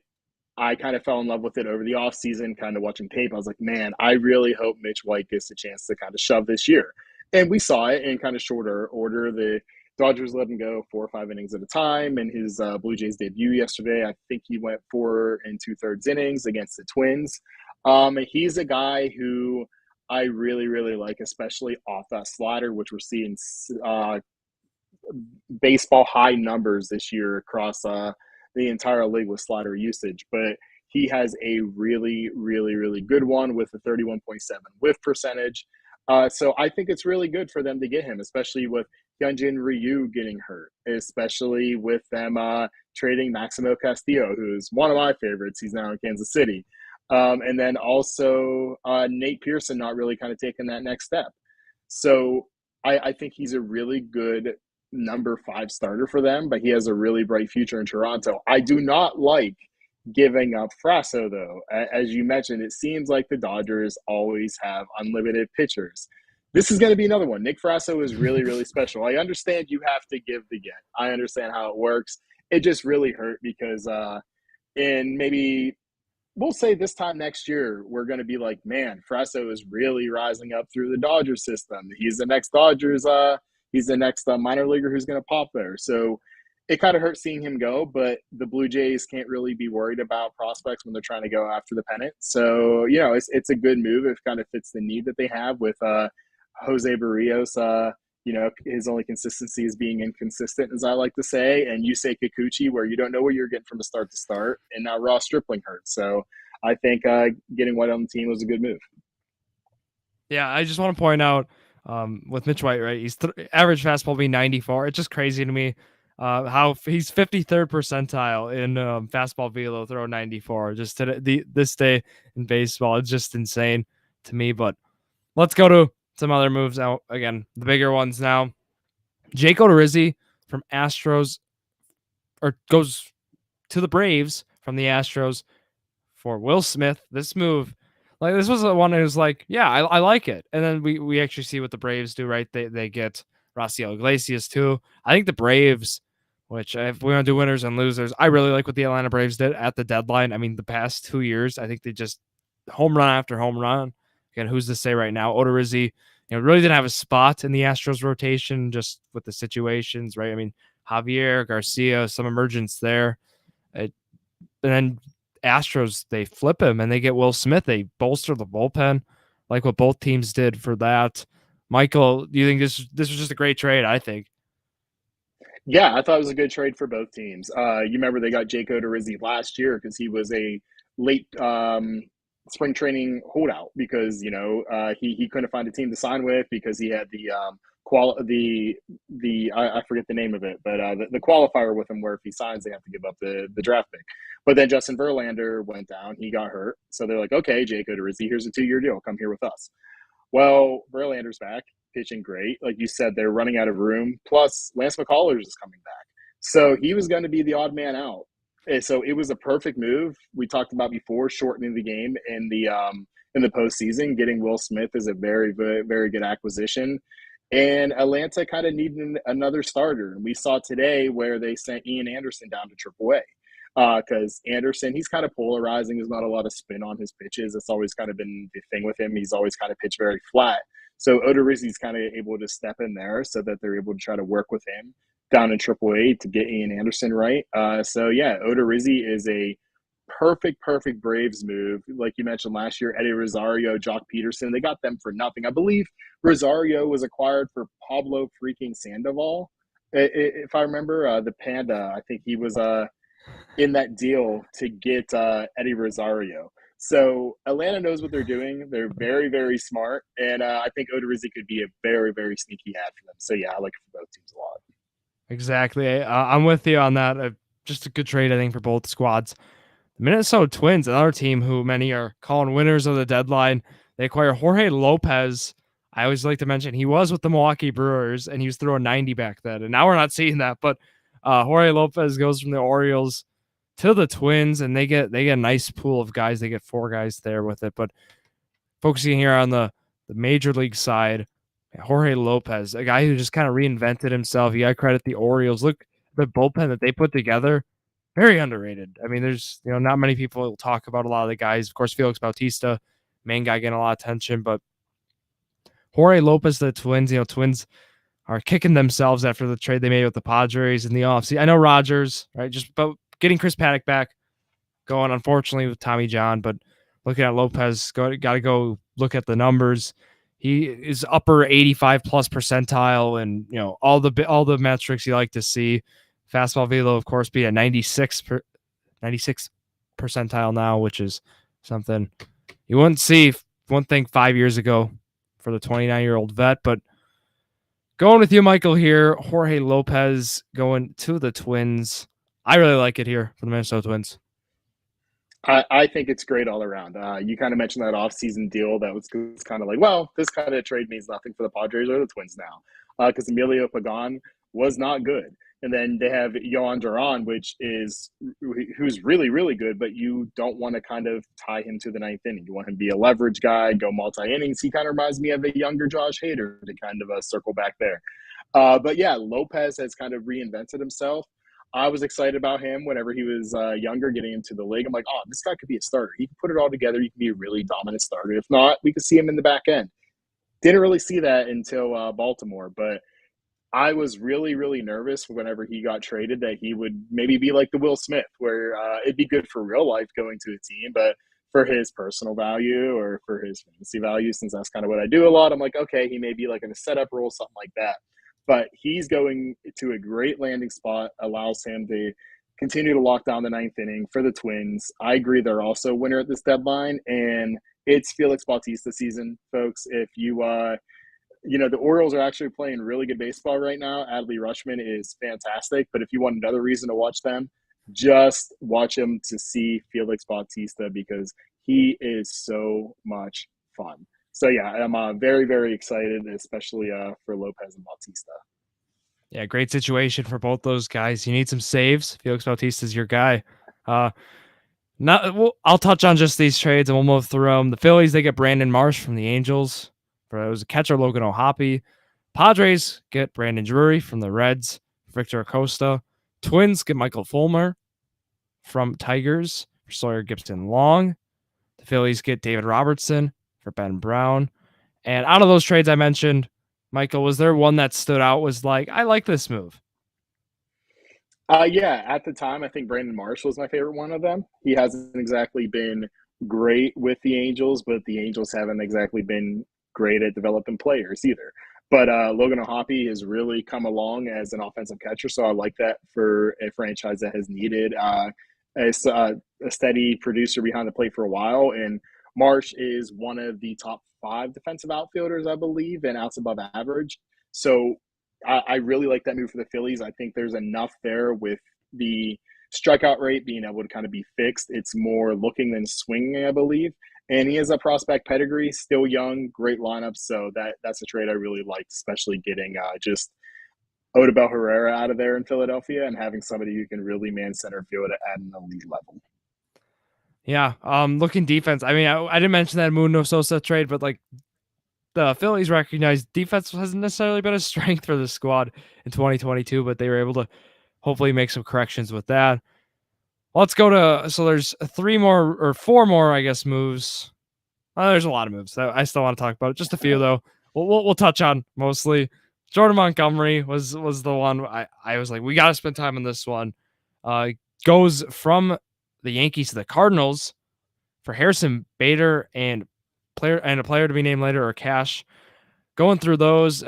[SPEAKER 2] I kind of fell in love with it over the offseason, kind of watching tape. I was like, man, I really hope Mitch White gets a chance to kind of shove this year. And we saw it in kind of shorter order. The Dodgers let him go 4 or 5 innings at a time. In his Blue Jays debut yesterday, I think he went 4 2/3 innings against the Twins. He's a guy who I really, really like, especially off that slider, which we're seeing baseball high numbers this year across the entire league with slider usage. But he has a really, really, really good one with a 31.7 whiff percentage. So I think it's really good for them to get him, especially with Hyunjin Ryu getting hurt, especially with them trading Maximo Castillo, who's one of my favorites. He's now in Kansas City. And then also Nate Pearson not really kind of taking that next step. So I think he's a really good number 5 starter for them, but he has a really bright future in Toronto. I do not like giving up Frasso, though. As you mentioned, it seems like the Dodgers always have unlimited pitchers. This is going to be another one. Nick Frasso is really, really special. I understand you have to give to get. I understand how it works. It just really hurt because in maybe, we'll say this time next year, we're going to be like, man, Frasso is really rising up through the Dodgers system. He's the next Dodgers. He's the next minor leaguer who's going to pop there. So it kind of hurts seeing him go, but the Blue Jays can't really be worried about prospects when they're trying to go after the pennant. So, it's a good move. It kind of fits the need that they have with Jose Barrios. His only consistency is being inconsistent, as I like to say, and Yusei Kikuchi, where you don't know what you're getting from a start to start, and now Ross Stripling hurts. So I think getting White on the team was a good move.
[SPEAKER 1] Yeah, I just want to point out with Mitch White, right? He's average fastball being 94. It's just crazy to me how he's 53rd percentile in fastball velo throw 94. Just this day in baseball, it's just insane to me. But let's go to some other moves out again. The bigger ones now. Jake Odorizzi from Astros, or goes to the Braves from the Astros for Will Smith. This move, this was the one that was like, yeah, I like it. And then we actually see what the Braves do, right? They get Raciel Iglesias too. I think the Braves, which if we want to do winners and losers, I really like what the Atlanta Braves did at the deadline. I mean, the past 2 years, I think they just home run after home run. Again, who's to say right now? Odorizzi, really didn't have a spot in the Astros rotation just with the situations, right? I mean, Javier Garcia, some emergence there. And then Astros, they flip him and they get Will Smith. They bolster the bullpen, like what both teams did for that. Michael, do you think this was just a great trade? I think.
[SPEAKER 2] Yeah, I thought it was a good trade for both teams. You remember they got Jake Odorizzi last year because he was a late spring training holdout because he couldn't find a team to sign with because he had the I forget the name of it, but the qualifier with him where if he signs they have to give up the draft pick. But then Justin Verlander went down, he got hurt, so they're like, okay, Jake Odorizzi, here's a 2-year deal, come here with us. Well, Verlander's back, pitching great. Like you said, they're running out of room. Plus, Lance McCullers is coming back. So he was going to be the odd man out. And so it was a perfect move. We talked about before shortening the game in the postseason. Getting Will Smith is a very, very, very good acquisition. And Atlanta kind of needed another starter. And we saw today where they sent Ian Anderson down to AAA because Anderson, he's kind of polarizing. There's not a lot of spin on his pitches. It's always kind of been the thing with him. He's always kind of pitched very flat. So Odorizzi's kind of able to step in there so that they're able to try to work with him down in AAA to get Ian Anderson right. So yeah, Odorizzi is a perfect Braves move. Like you mentioned last year, Eddie Rosario, Jock Peterson, they got them for nothing. I believe Rosario was acquired for Pablo freaking Sandoval. If I remember, the Panda, I think he was in that deal to get Eddie Rosario. So Atlanta knows what they're doing. They're very, very smart, and I think Odorizzi could be a very, very sneaky ad for them. So yeah, I like it for both teams a lot.
[SPEAKER 1] Exactly. I'm with you on that. Just a good trade, I think, for both squads. The Minnesota Twins, another team who many are calling winners of the deadline. They acquire Jorge Lopez. I always like to mention he was with the Milwaukee Brewers and he was throwing 90 back then. And now we're not seeing that. But Jorge Lopez goes from the Orioles to the Twins, and they get a nice pool of guys. They get 4 guys there with it. But focusing here on the major league side, Jorge Lopez, a guy who just kind of reinvented himself. You got to credit the Orioles. Look, the bullpen that they put together, very underrated. I mean, there's not many people will talk about a lot of the guys. Of course, Felix Bautista, main guy getting a lot of attention, but Jorge Lopez, the Twins, Twins are kicking themselves after the trade they made with the Padres in the offseason. I know Rogers, right? Just but getting Chris Paddock back, going unfortunately with Tommy John, but looking at Lopez, got to go look at the numbers. He is upper 85 plus percentile, and all the metrics you like to see. Fastball velo, of course, be at 96 percentile now, which is something you wouldn't see one thing 5 years ago for the 29-year-old vet. But going with you, Michael, here, Jorge Lopez going to the Twins. I really like it here for the Minnesota Twins.
[SPEAKER 2] I think it's great all around. You kind of mentioned that offseason deal that was kind of like, well, this kind of trade means nothing for the Padres or the Twins now because Emilio Pagan was not good. And then they have Yohan Duran, who's really, really good, but you don't want to kind of tie him to the ninth inning. You want him to be a leverage guy, go multi-innings. He kind of reminds me of a younger Josh Hader to kind of circle back there. But yeah, Lopez has kind of reinvented himself. I was excited about him whenever he was younger, getting into the league. I'm like, oh, this guy could be a starter. He can put it all together. He can be a really dominant starter. If not, we could see him in the back end. Didn't really see that until Baltimore, but I was really, really nervous whenever he got traded that he would maybe be like the Will Smith, where it'd be good for real life going to a team, but for his personal value or for his fantasy value, since that's kind of what I do a lot, I'm like, okay, he may be like in a setup role, something like that. But he's going to a great landing spot, allows him to continue to lock down the ninth inning for the Twins. I agree they're also a winner at this deadline, and it's Felix Bautista season, folks. If the Orioles are actually playing really good baseball right now. Adley Rutschman is fantastic, but if you want another reason to watch them, just watch him to see Felix Bautista because he is so much fun. So yeah, I'm very, very excited, especially for Lopez and Bautista.
[SPEAKER 1] Yeah, great situation for both those guys. You need some saves. Felix Bautista is your guy. I'll touch on just these trades and we'll move through them. The Phillies, they get Brandon Marsh from the Angels. It was a catcher, Logan O'Hoppe. Padres get Brandon Drury from the Reds, Victor Acosta. Twins get Michael Fulmer from Tigers for Sawyer Gibson Long. The Phillies get David Robertson for Ben Brown. And out of those trades I mentioned, Michael, was there one that stood out? Was like, I like this move.
[SPEAKER 2] Yeah, at the time, I think Brandon Marsh was my favorite one of them. He hasn't exactly been great with the Angels, but the Angels haven't exactly been great at developing players either. But Logan O'Hoppe has really come along as an offensive catcher, so I like that for a franchise that has needed a steady producer behind the plate for a while. And Marsh is one of the top five defensive outfielders, I believe, and outs above average. So I really like that move for the Phillies. I think there's enough there with the strikeout rate being able to kind of be fixed. It's more looking than swinging, I believe. And he has a prospect pedigree, still young, great lineup. So that's a trade I really liked, especially getting just Odubel Herrera out of there in Philadelphia and having somebody who can really man center field at an elite level.
[SPEAKER 1] Yeah. Looking defense. I mean, I didn't mention that Mundo Sosa trade, but like the Phillies recognized defense hasn't necessarily been a strength for the squad in 2022, but they were able to hopefully make some corrections with that. Let's go to so there's three more or four more, I guess, moves. There's a lot of moves that I still want to talk about. Just a few though. We'll touch on mostly. Jordan Montgomery was the one I was like, we got to spend time on this one. Goes from the Yankees to the Cardinals for Harrison Bader and a player to be named later, or cash. Going through those,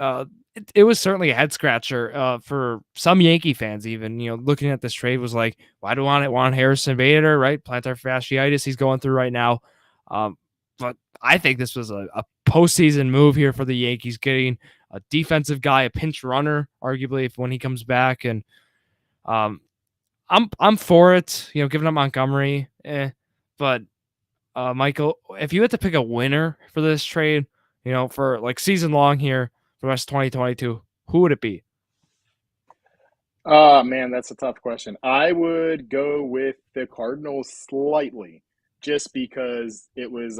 [SPEAKER 1] it was certainly a head scratcher for some Yankee fans. Even looking at this trade was like, why do I want Harrison Bader? Right, plantar fasciitis he's going through right now. But I think this was a postseason move here for the Yankees, getting a defensive guy, a pinch runner, arguably if when he comes back, and I'm for it. Giving up Montgomery, but Michael, if you had to pick a winner for this trade, for like season long here for the rest of 2022, who would it be?
[SPEAKER 2] Oh man, that's a tough question. I would go with the Cardinals slightly, just because it was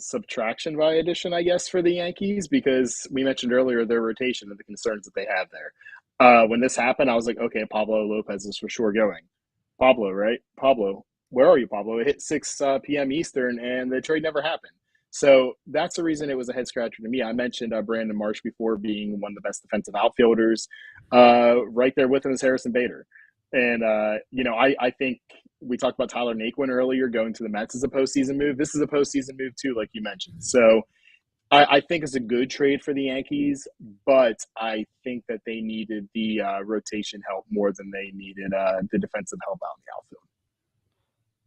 [SPEAKER 2] subtraction by addition, I guess, for the Yankees, because we mentioned earlier their rotation and the concerns that they have there. When this happened, I was like, okay, Pablo Lopez is for sure going. Pablo, right? Pablo, where are you, Pablo? It hit 6 p.m. Eastern, and the trade never happened. So that's the reason it was a head scratcher to me. I mentioned Brandon Marsh before being one of the best defensive outfielders. Right there with him is Harrison Bader. And, I think we talked about Tyler Naquin earlier going to the Mets as a postseason move. This is a postseason move, too, like you mentioned. So I think it's a good trade for the Yankees, but I think that they needed the rotation help more than they needed the defensive help out in the outfield.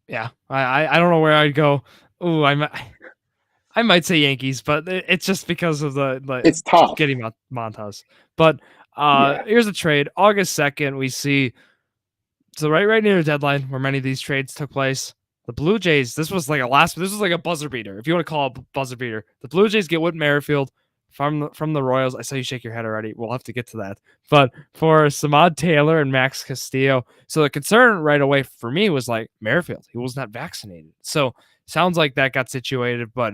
[SPEAKER 1] Yeah, I don't know where I'd go. Ooh, I might say Yankees, but it's just because of the
[SPEAKER 2] It's tough.
[SPEAKER 1] getting Montas. But
[SPEAKER 2] Yeah.
[SPEAKER 1] here's a trade. August 2nd, we see so right near the deadline where many of these trades took place. The Blue Jays, this was like a buzzer beater, if you want to call it a buzzer beater. The Blue Jays get Whit Merrifield from the Royals. I saw you shake your head already. We'll have to get to that. But for Samad Taylor and Max Castillo. So the concern right away for me was like Merrifield. He was not vaccinated. So sounds like that got situated, but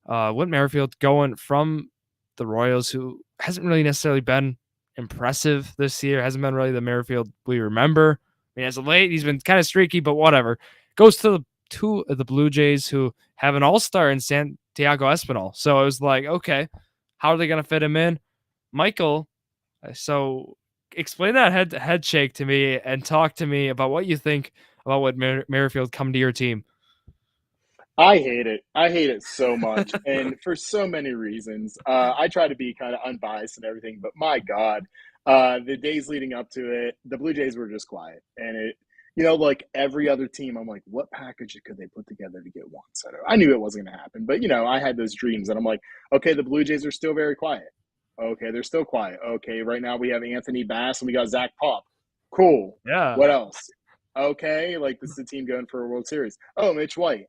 [SPEAKER 1] Whit Merrifield going from the Royals, who hasn't really necessarily been impressive this year, hasn't been really the Merrifield we remember. I mean, as of late, he's been kind of streaky, but whatever. Goes to the Blue Jays, who have an all-star in Santiago Espinal. So I was like, okay, how are they going to fit him in? Michael, so explain that head shake to me and talk to me about what you think about what Merrifield come to your team.
[SPEAKER 2] I hate it. I hate it so much, and for so many reasons. I try to be kind of unbiased and everything, but my God, the days leading up to it, the Blue Jays were just quiet, and like every other team, I'm like, what package could they put together to get Juan Soto? I knew it wasn't going to happen, but I had those dreams, and I'm like, okay, the Blue Jays are still very quiet. Okay, they're still quiet. Okay, right now we have Anthony Bass and we got Zach Pop. Cool.
[SPEAKER 1] Yeah.
[SPEAKER 2] What else? Okay, like this is the team going for a World Series. Oh, Mitch White.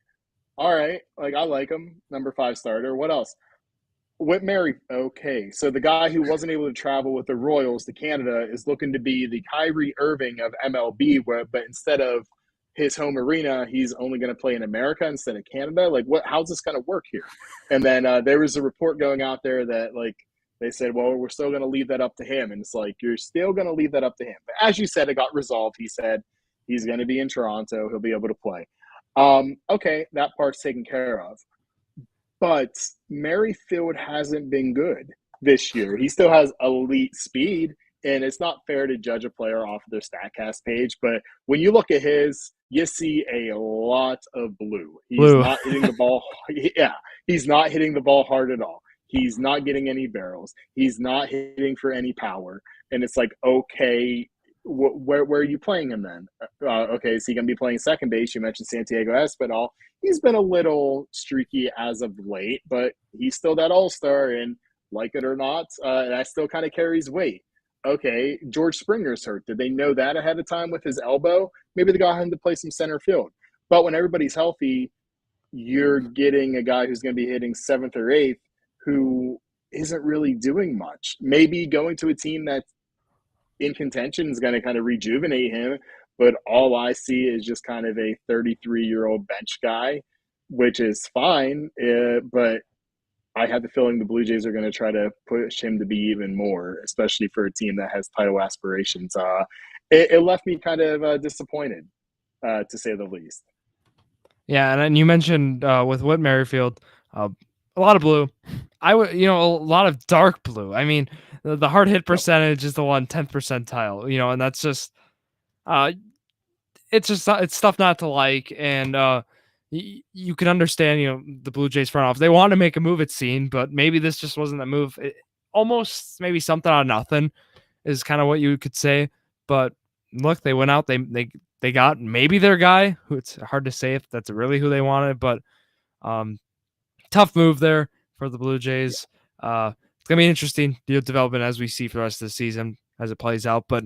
[SPEAKER 2] All right, like I like him, number 5 starter. What else? Whit Merry. Okay, so the guy who wasn't able to travel with the Royals to Canada is looking to be the Kyrie Irving of MLB, but instead of his home arena, he's only going to play in America instead of Canada. Like, what? How's this going to work here? And then there was a report going out there that like They said, well, we're still going to leave that up to him. And it's like, you're still going to leave that up to him. But as you said, it got resolved. He said he's going to be in Toronto. He'll be able to play. Okay, that part's taken care of. But Merrifield hasn't been good this year. He still has elite speed, and it's not fair to judge a player off of their StatCast page. But when you look at his, you see a lot of blue. He's
[SPEAKER 1] Blue.
[SPEAKER 2] not hitting the ball. Yeah, he's not hitting the ball hard at all. He's not getting any barrels. He's not hitting for any power. And it's like, okay, where are you playing him then? Okay, is he going to be playing second base? You mentioned Santiago Espinal. He's been a little streaky as of late, but he's still that all-star, and like it or not, that still kind of carries weight. Okay, George Springer's hurt. Did they know that ahead of time with his elbow? Maybe they got him to play some center field. But when everybody's healthy, you're getting a guy who's going to be hitting seventh or eighth who isn't really doing much. Maybe going to a team that's in contention is going to kind of rejuvenate him, but all I see is just kind of a 33-year-old bench guy, which is fine. But I have the feeling the Blue Jays are going to try to push him to be even more, especially for a team that has title aspirations. It left me kind of disappointed, to say the least.
[SPEAKER 1] Yeah, and then you mentioned with Whit Merrifield, a lot of blue. A lot of dark blue. I mean, the hard hit percentage is the 1/10th percentile. And that's just, it's stuff not to like. And you can understand, the Blue Jays front office. They want to make a move, it seemed, but maybe this just wasn't a move. Almost maybe something out of nothing is kind of what you could say. But look, they went out. They got maybe their guy, who it's hard to say if that's really who they wanted, but tough move there for the Blue Jays. It's going to be interesting development as we see for the rest of the season as it plays out. But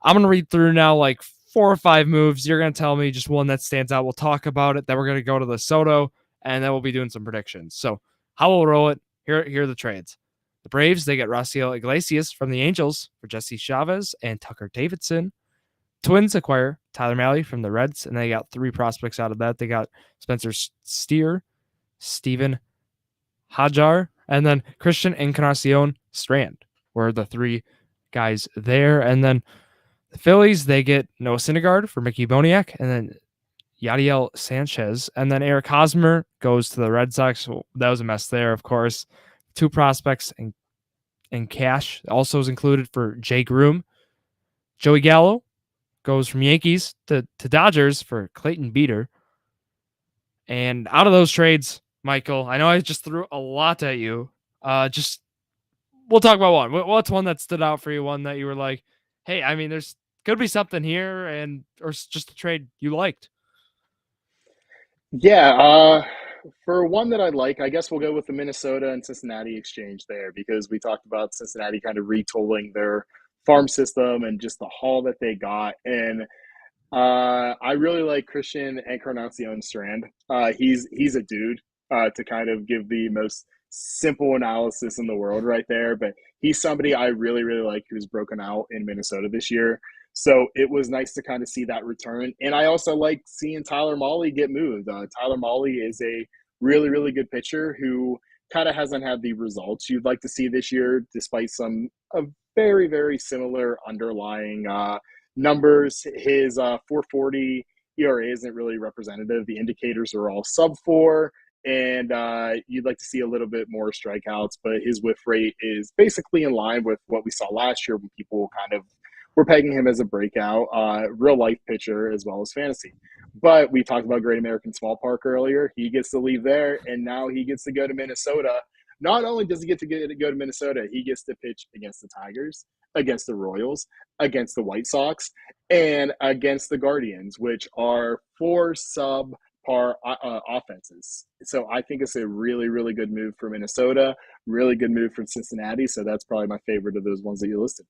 [SPEAKER 1] I'm going to read through now like 4 or 5 moves. You're going to tell me just one that stands out. We'll talk about it. Then we're going to go to the Soto, and then we'll be doing some predictions. So how we'll roll it. Here are the trades. The Braves, they get Raciel Iglesias from the Angels for Jesse Chavez and Tucker Davidson. Twins acquire Tyler Mahle from the Reds, and they got 3 prospects out of that. They got Spencer Steer, Steven Hajar, and then Christian Encarnacion Strand were the 3 guys there. And then the Phillies, they get Noah Syndergaard for Mickey Moniak, and then Yadiel Sanchez. And then Eric Hosmer goes to the Red Sox. Well, that was a mess there, of course. 2 prospects and cash also is included for Jay Groom. Joey Gallo goes from Yankees to Dodgers for Clayton Beeter. And out of those trades, Michael, I know I just threw a lot at you. We'll talk about one. What's one that stood out for you? One that you were like, hey, I mean, there's could be something here, or just a trade you liked.
[SPEAKER 2] Yeah, for one that I like, I guess we'll go with the Minnesota and Cincinnati exchange there, because we talked about Cincinnati kind of retooling their farm system and just the haul that they got. And I really like Christian Encarnacion Strand. He's a dude, to kind of give the most simple analysis in the world right there. But he's somebody I really, really like who's broken out in Minnesota this year. So it was nice to kind of see that return. And I also like seeing Tyler Mahle get moved. Tyler Mahle is a really, really good pitcher who kind of hasn't had the results you'd like to see this year, despite some very, very similar underlying numbers. His 4.40 ERA isn't really representative. The indicators are all sub 4, and you'd like to see a little bit more strikeouts, but his whiff rate is basically in line with what we saw last year when people kind of were pegging him as a breakout real life pitcher as well as fantasy. But we talked about Great American Small Park earlier. He gets to leave there, and now he gets to go to Minnesota. Not only does he get to go to Minnesota, he gets to pitch against the Tigers, against the Royals, against the White Sox, and against the Guardians, which are 4 subpar offenses. So I think it's a really, really good move for Minnesota, really good move for Cincinnati. So that's probably my favorite of those ones that you listed.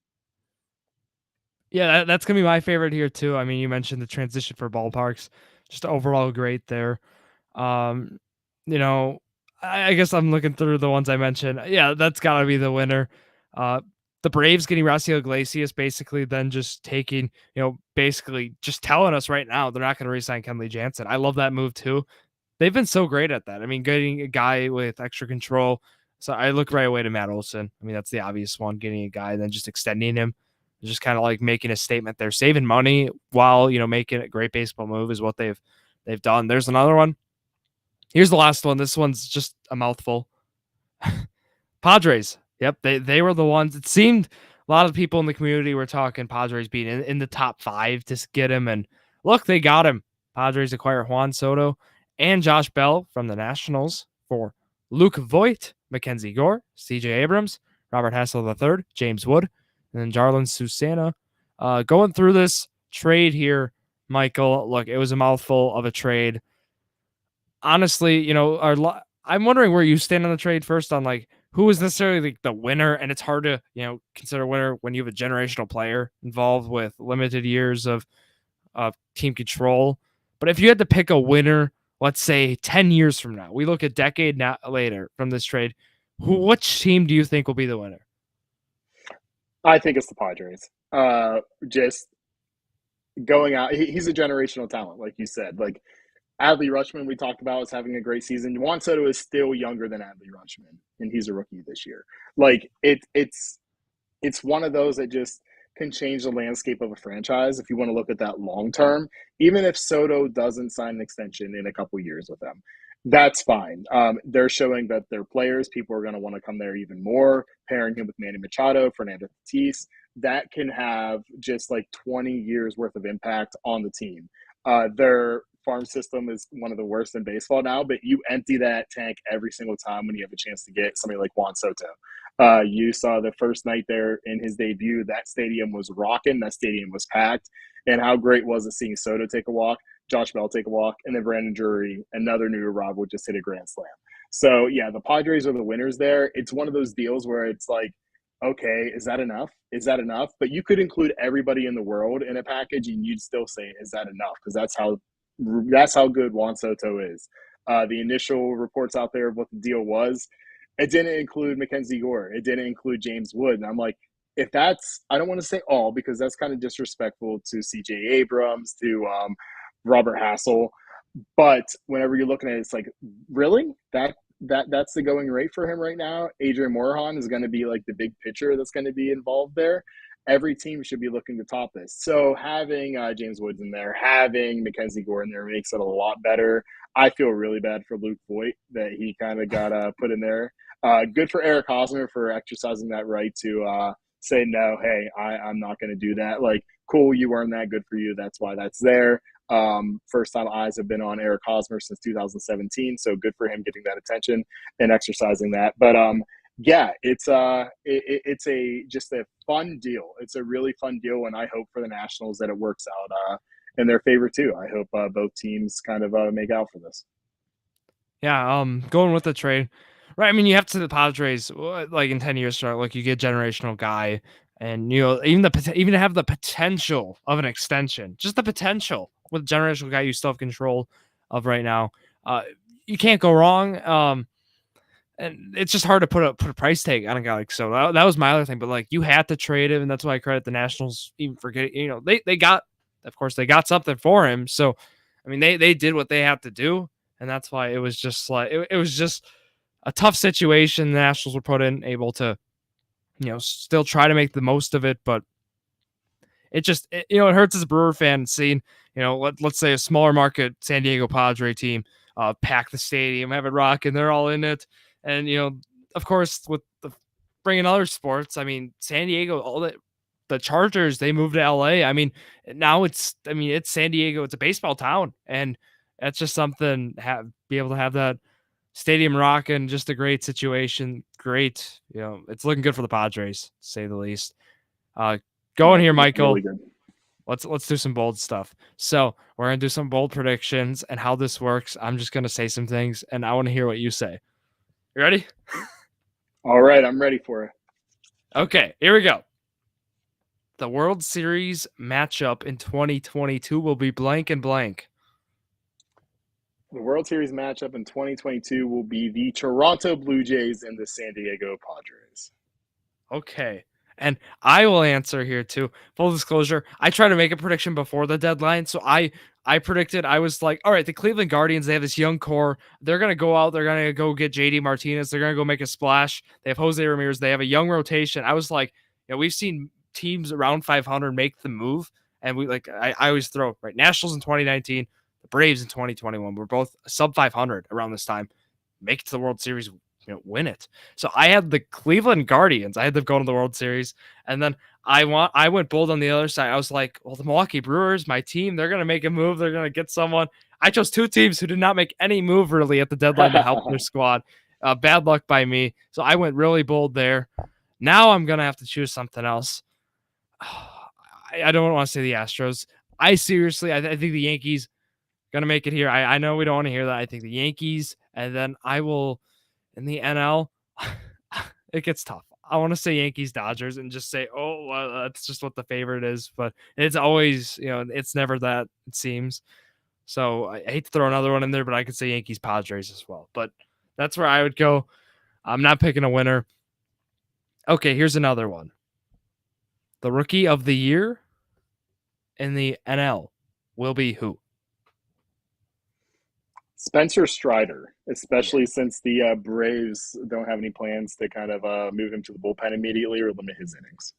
[SPEAKER 1] Yeah, that's going to be my favorite here, too. I mean, you mentioned the transition for ballparks. Just overall great there. Um, I guess I'm looking through the ones I mentioned. Yeah, that's got to be the winner. The Braves getting Raciel Iglesias, basically then just taking, basically just telling us right now they're not going to re-sign Kenley Jansen. I love that move, too. They've been so great at that. I mean, getting a guy with extra control, So I look right away to Matt Olson. I mean, that's the obvious one, getting a guy and then just extending him, just kind of like making a statement there, saving money while, making a great baseball move is what they've done. There's another one. Here's the last one. This one's just a mouthful. Padres. Yep, they were the ones. It seemed a lot of people in the community were talking Padres being in the top 5 to get him, and look, they got him. Padres acquire Juan Soto and Josh Bell from the Nationals for Luke Voigt, Mackenzie Gore, C.J. Abrams, Robert Hassel III, James Wood, and then Jarlin Susana. Going through this trade here, Michael, look, it was a mouthful of a trade. Honestly, I'm wondering where you stand on the trade first on like who is necessarily the winner, and it's hard to consider winner when you have a generational player involved with limited years of team control. But if you had to pick a winner, let's say 10 years from now, we look a decade now later from this trade, which team do you think will be the winner?
[SPEAKER 2] I think it's the Padres. Just going out, he's a generational talent, like you said. Like Adley Rutschman, we talked about, is having a great season. Juan Soto is still younger than Adley Rutschman, and he's a rookie this year. Like it's one of those that just can change the landscape of a franchise if you want to look at that long term. Even if Soto doesn't sign an extension in a couple years with them, that's fine. They're showing that they're players. People are going to want to come there even more. Pairing him with Manny Machado, Fernando Tatis, that can have just like 20 years worth of impact on the team. Their farm system is one of the worst in baseball now, but you empty that tank every single time when you have a chance to get somebody like Juan Soto. You saw the first night there in his debut, that stadium was rocking, that stadium was packed. And how great was it seeing Soto take a walk, Josh Bell take a walk, and then Brandon Drury, another new arrival, just hit a grand slam. So, yeah, the Padres are the winners there. It's one of those deals where it's like, okay, is that enough? Is that enough? But you could include everybody in the world in a package, and you'd still say, is that enough? Because that's how good Juan Soto is. The initial reports out there of what the deal was, it didn't include Mackenzie Gore. It didn't include James Wood. And I'm like, if that's, I don't want to say all because that's kind of disrespectful to C.J. Abrams, to Robert Hassel. But whenever you're looking at it, it's like, really? That's the going rate for him right now. Adrian Morejon is going to be like the big pitcher that's going to be involved there. Every team should be looking to top this. So having James Woods in there, having Mackenzie Gore in there makes it a lot better. I feel really bad for Luke Voigt that he kind of got put in there. Good for Eric Hosmer for exercising that right to say, no, hey, I'm not going to do that. Like, cool, you earned that. Good for you. That's why that's there. First time eyes have been on Eric Hosmer since 2017. So good for him getting that attention and exercising that. But yeah, it's just a fun deal. It's a really fun deal, and I hope for the Nationals that it works out in their favor too. I hope both teams kind of make out for this.
[SPEAKER 1] Yeah, going with the trade, right? I mean, you have to the Padres like in 10 years, start like you get a generational guy, and even to have the potential of an extension, just the potential with a generational guy you still have control of right now. You can't go wrong. And it's just hard to put a price tag on a guy like so. That was my other thing, but like you had to trade him, and that's why I credit the Nationals even for getting. They got, of course, they got something for him. So, I mean, they did what they had to do, and that's why it was just like it was just a tough situation. The Nationals were put in, able to, still try to make the most of it, but it hurts as a Brewer fan seeing, let's say a smaller market San Diego Padre team pack the stadium, have it rocking, they're all in it. And, of course, with bringing other sports, I mean, San Diego, all the Chargers, they moved to LA. I mean, now it's San Diego. It's a baseball town. And that's just something, be able to have that stadium rocking, just a great situation. Great. It's looking good for the Padres, to say the least. Going here, Michael.
[SPEAKER 2] Really good.
[SPEAKER 1] Let's do some bold stuff. So we're going to do some bold predictions and how this works. I'm just going to say some things, and I want to hear what you say. You ready?
[SPEAKER 2] All right, I'm ready for it.
[SPEAKER 1] Okay, here we go. The World Series matchup in 2022 will be blank and blank.
[SPEAKER 2] The World Series matchup in 2022 will be the Toronto Blue Jays and the San Diego Padres.
[SPEAKER 1] Okay. And I will answer here too. Full disclosure, I try to make a prediction before the deadline. So I I predicted, I was like, all right, the Cleveland Guardians, they have this young core. They're going to go out. They're going to go get JD Martinez. They're going to go make a splash. They have Jose Ramirez. They have a young rotation. I was like, we've seen teams around 500 make the move. And I always throw, right? Nationals in 2019, the Braves in 2021 were both sub 500 around this time. Make it to the World Series, win it. So I had the Cleveland Guardians. I had them going to the World Series. And then I went bold on the other side. I was like, well, the Milwaukee Brewers, my team, they're going to make a move. They're going to get someone. I chose two teams who did not make any move really at the deadline to help their squad. Bad luck by me. So I went really bold there. Now I'm going to have to choose something else. I don't want to say the Astros. I think the Yankees going to make it here. I know we don't want to hear that. I think the Yankees, and then I will in the NL. It gets tough. I want to say Yankees Dodgers and just say, oh, well, that's just what the favorite is. But it's always, it's never that, it seems. So I hate to throw another one in there, but I could say Yankees Padres as well. But that's where I would go. I'm not picking a winner. Okay, here's another one. The rookie of the year in the NL will be who?
[SPEAKER 2] Spencer Strider, especially since the Braves don't have any plans to kind of move him to the bullpen immediately or limit his innings.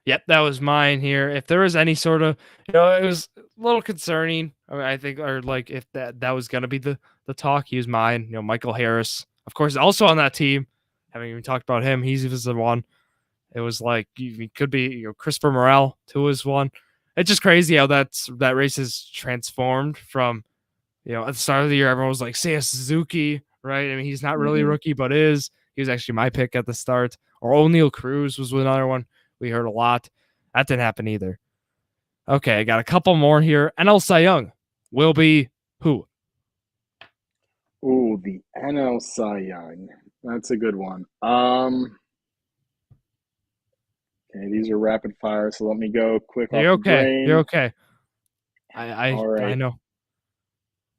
[SPEAKER 1] Yep, that was mine here. If there was any sort of, it was a little concerning. I think, or like if that was going to be the talk, he was mine. Michael Harris, of course, also on that team. Haven't even talked about him. He was the one. It was like he could be, Christopher Morel too is one. It's just crazy how that race has transformed from, at the start of the year, everyone was like, Seiya Suzuki, right? I mean, he's not really a rookie, but is. He was actually my pick at the start. Or O'Neal Cruz was another one we heard a lot. That didn't happen either. Okay, I got a couple more here. NL Cy Young will be who?
[SPEAKER 2] Ooh, the NL Cy Young. That's a good one. Okay, these are rapid fire, so let me go quick off the brain.
[SPEAKER 1] You're okay.
[SPEAKER 2] All right.
[SPEAKER 1] I know.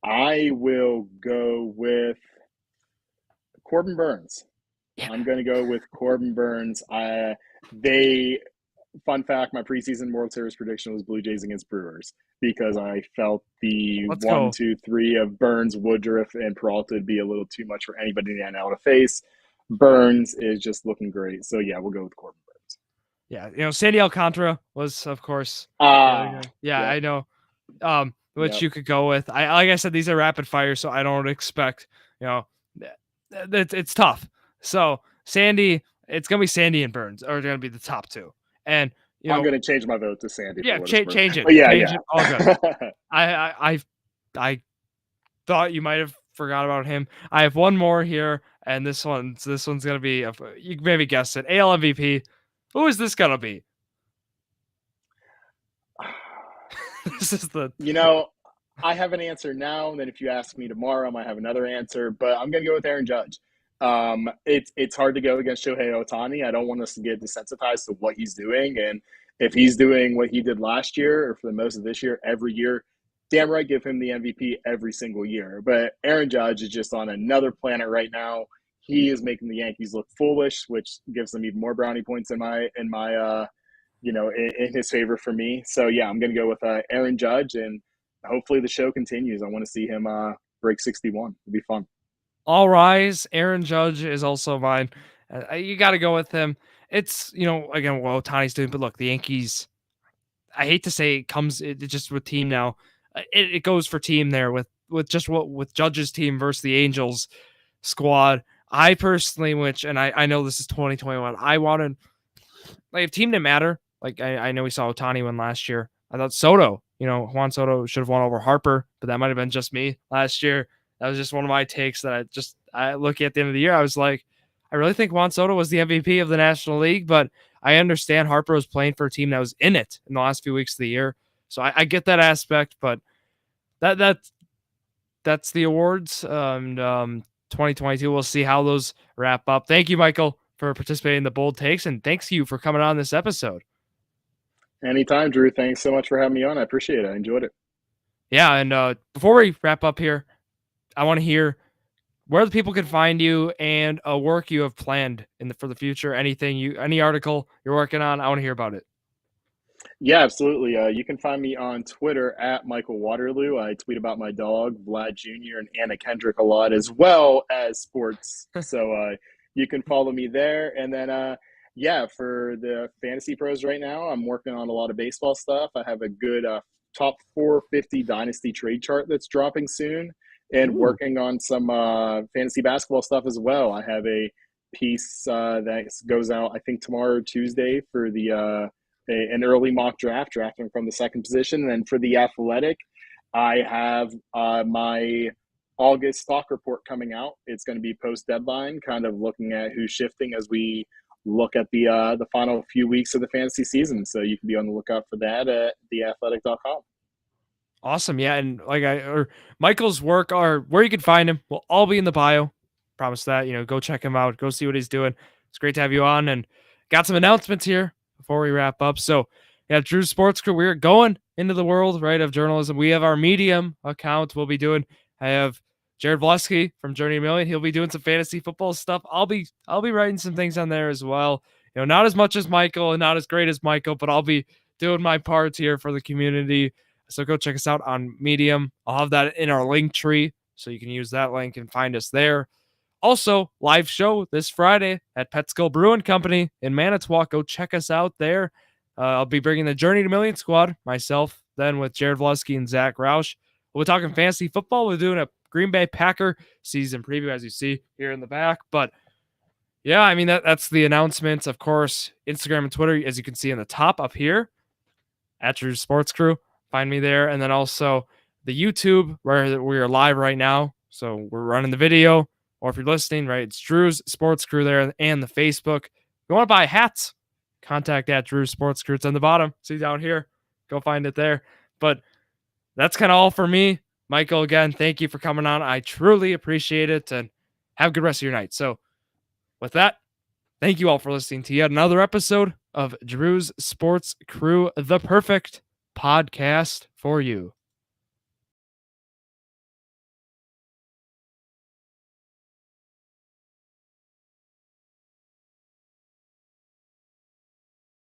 [SPEAKER 2] I will go with Corbin Burns. Yeah. I'm going to go with Corbin Burns. Fun fact, my preseason World Series prediction was Blue Jays against Brewers because I felt the 1, 2, 3 of Burns, Woodruff, and Peralta would be a little too much for anybody in the NL to face. Burns is just looking great. So, yeah, we'll go with Corbin Burns.
[SPEAKER 1] Yeah, Sandy Alcantara was, of course.
[SPEAKER 2] Yeah,
[SPEAKER 1] I know. Which you could go with. Like I said, these are rapid fire, so I don't expect, it's tough. So Sandy, it's gonna be Sandy and Burns are gonna be the top two. And
[SPEAKER 2] I'm gonna change my vote to Sandy.
[SPEAKER 1] Yeah, change it.
[SPEAKER 2] But yeah,
[SPEAKER 1] change it. All good. I thought you might have forgot about him. I have one more here, and this one's gonna be you maybe guessed it. AL MVP. Who is this gonna be? This is
[SPEAKER 2] I have an answer now, and then if you ask me tomorrow, I might have another answer. But I'm going to go with Aaron Judge. It's hard to go against Shohei Ohtani. I don't want us to get desensitized to what he's doing. And if he's doing what he did last year, or for the most of this year, every year, damn right, give him the MVP every single year. But Aaron Judge is just on another planet right now. He is making the Yankees look foolish, which gives them even more brownie points in his favor for me. So, yeah, I'm going to go with Aaron Judge, and hopefully the show continues. I want to see him break 61. It'll be fun.
[SPEAKER 1] All rise. Aaron Judge is also mine. You got to go with him. It's, again, what Ohtani's doing. But look, the Yankees, I hate to say it just with team now. It goes for team there with Judge's team versus the Angels squad. I personally, and I know this is 2021, I wanted, if team didn't matter, I know we saw Ohtani win last year. I thought Soto, Juan Soto should have won over Harper, but that might have been just me last year. That was just one of my takes that I look at the end of the year. I was like, I really think Juan Soto was the MVP of the National League, but I understand Harper was playing for a team that was in it in the last few weeks of the year. So I get that aspect, but that's the awards. 2022, we'll see how those wrap up. Thank you, Michael, for participating in the bold takes, and thanks to you for coming on this episode.
[SPEAKER 2] Anytime, Drew. Thanks so much for having me on. I appreciate it. I enjoyed it. Yeah,
[SPEAKER 1] and before we wrap up here, I want to hear where the people can find you and a work you have planned for the future. Any article you're working on, I want to hear about it.
[SPEAKER 2] Yeah, absolutely. You can find me on Twitter at Michael Waterloo. I tweet about my dog, Vlad Jr., and Anna Kendrick a lot, as well as sports. So you can follow me there. And then, yeah, for the Fantasy Pros right now, I'm working on a lot of baseball stuff. I have a good top 450 Dynasty trade chart that's dropping soon, and
[SPEAKER 1] Ooh.
[SPEAKER 2] working on some fantasy basketball stuff as well. I have a piece that goes out, I think, tomorrow or Tuesday for the an early mock draft, drafting from the second position. And then for the Athletic, I have my August stock report coming out. It's going to be post deadline, kind of looking at who's shifting as we look at the final few weeks of the fantasy season. So you can be on the lookout for that at theathletic.com.
[SPEAKER 1] Awesome. Yeah. And Michael's work are where you can find him will all be in the bio. Promise that, go check him out, go see what he's doing. It's great to have you on, and got some announcements here before we wrap up. So yeah, Drew's Sports Crew, we're going into the world, right, of journalism. We have our Medium account we'll be doing. I have Jared Vleski from Journey Million. He'll be doing some fantasy football stuff. I'll be writing some things on there as well. Not as much as Michael and not as great as Michael, but I'll be doing my part here for the community. So go check us out on Medium. I'll have that in our link tree, so you can use that link and find us there. Also, live show this Friday at Petskill Brewing Company in Manitowoc. Go check us out there. I'll be bringing the Journey to Million squad, myself, then with Jared Vleski and Zach Roush. We'll be talking fantasy football. We're doing a Green Bay Packer season preview, as you see here in the back. But yeah, I mean, that's the announcements. Of course, Instagram and Twitter, as you can see in the top up here, at Drew Sports Crew. Find me there. And then also the YouTube, where we are live right now. So we're running the video, or if you're listening, right, it's Drew's Sports Crew there, and the Facebook. If you want to buy hats, contact at Drew Sports Crew. It's on the bottom. See down here. Go find it there. But that's kind of all for me. Michael, again, thank you for coming on. I truly appreciate it, and have a good rest of your night. So with that, thank you all for listening to yet another episode of Drew's Sports Crew, the perfect podcast for you.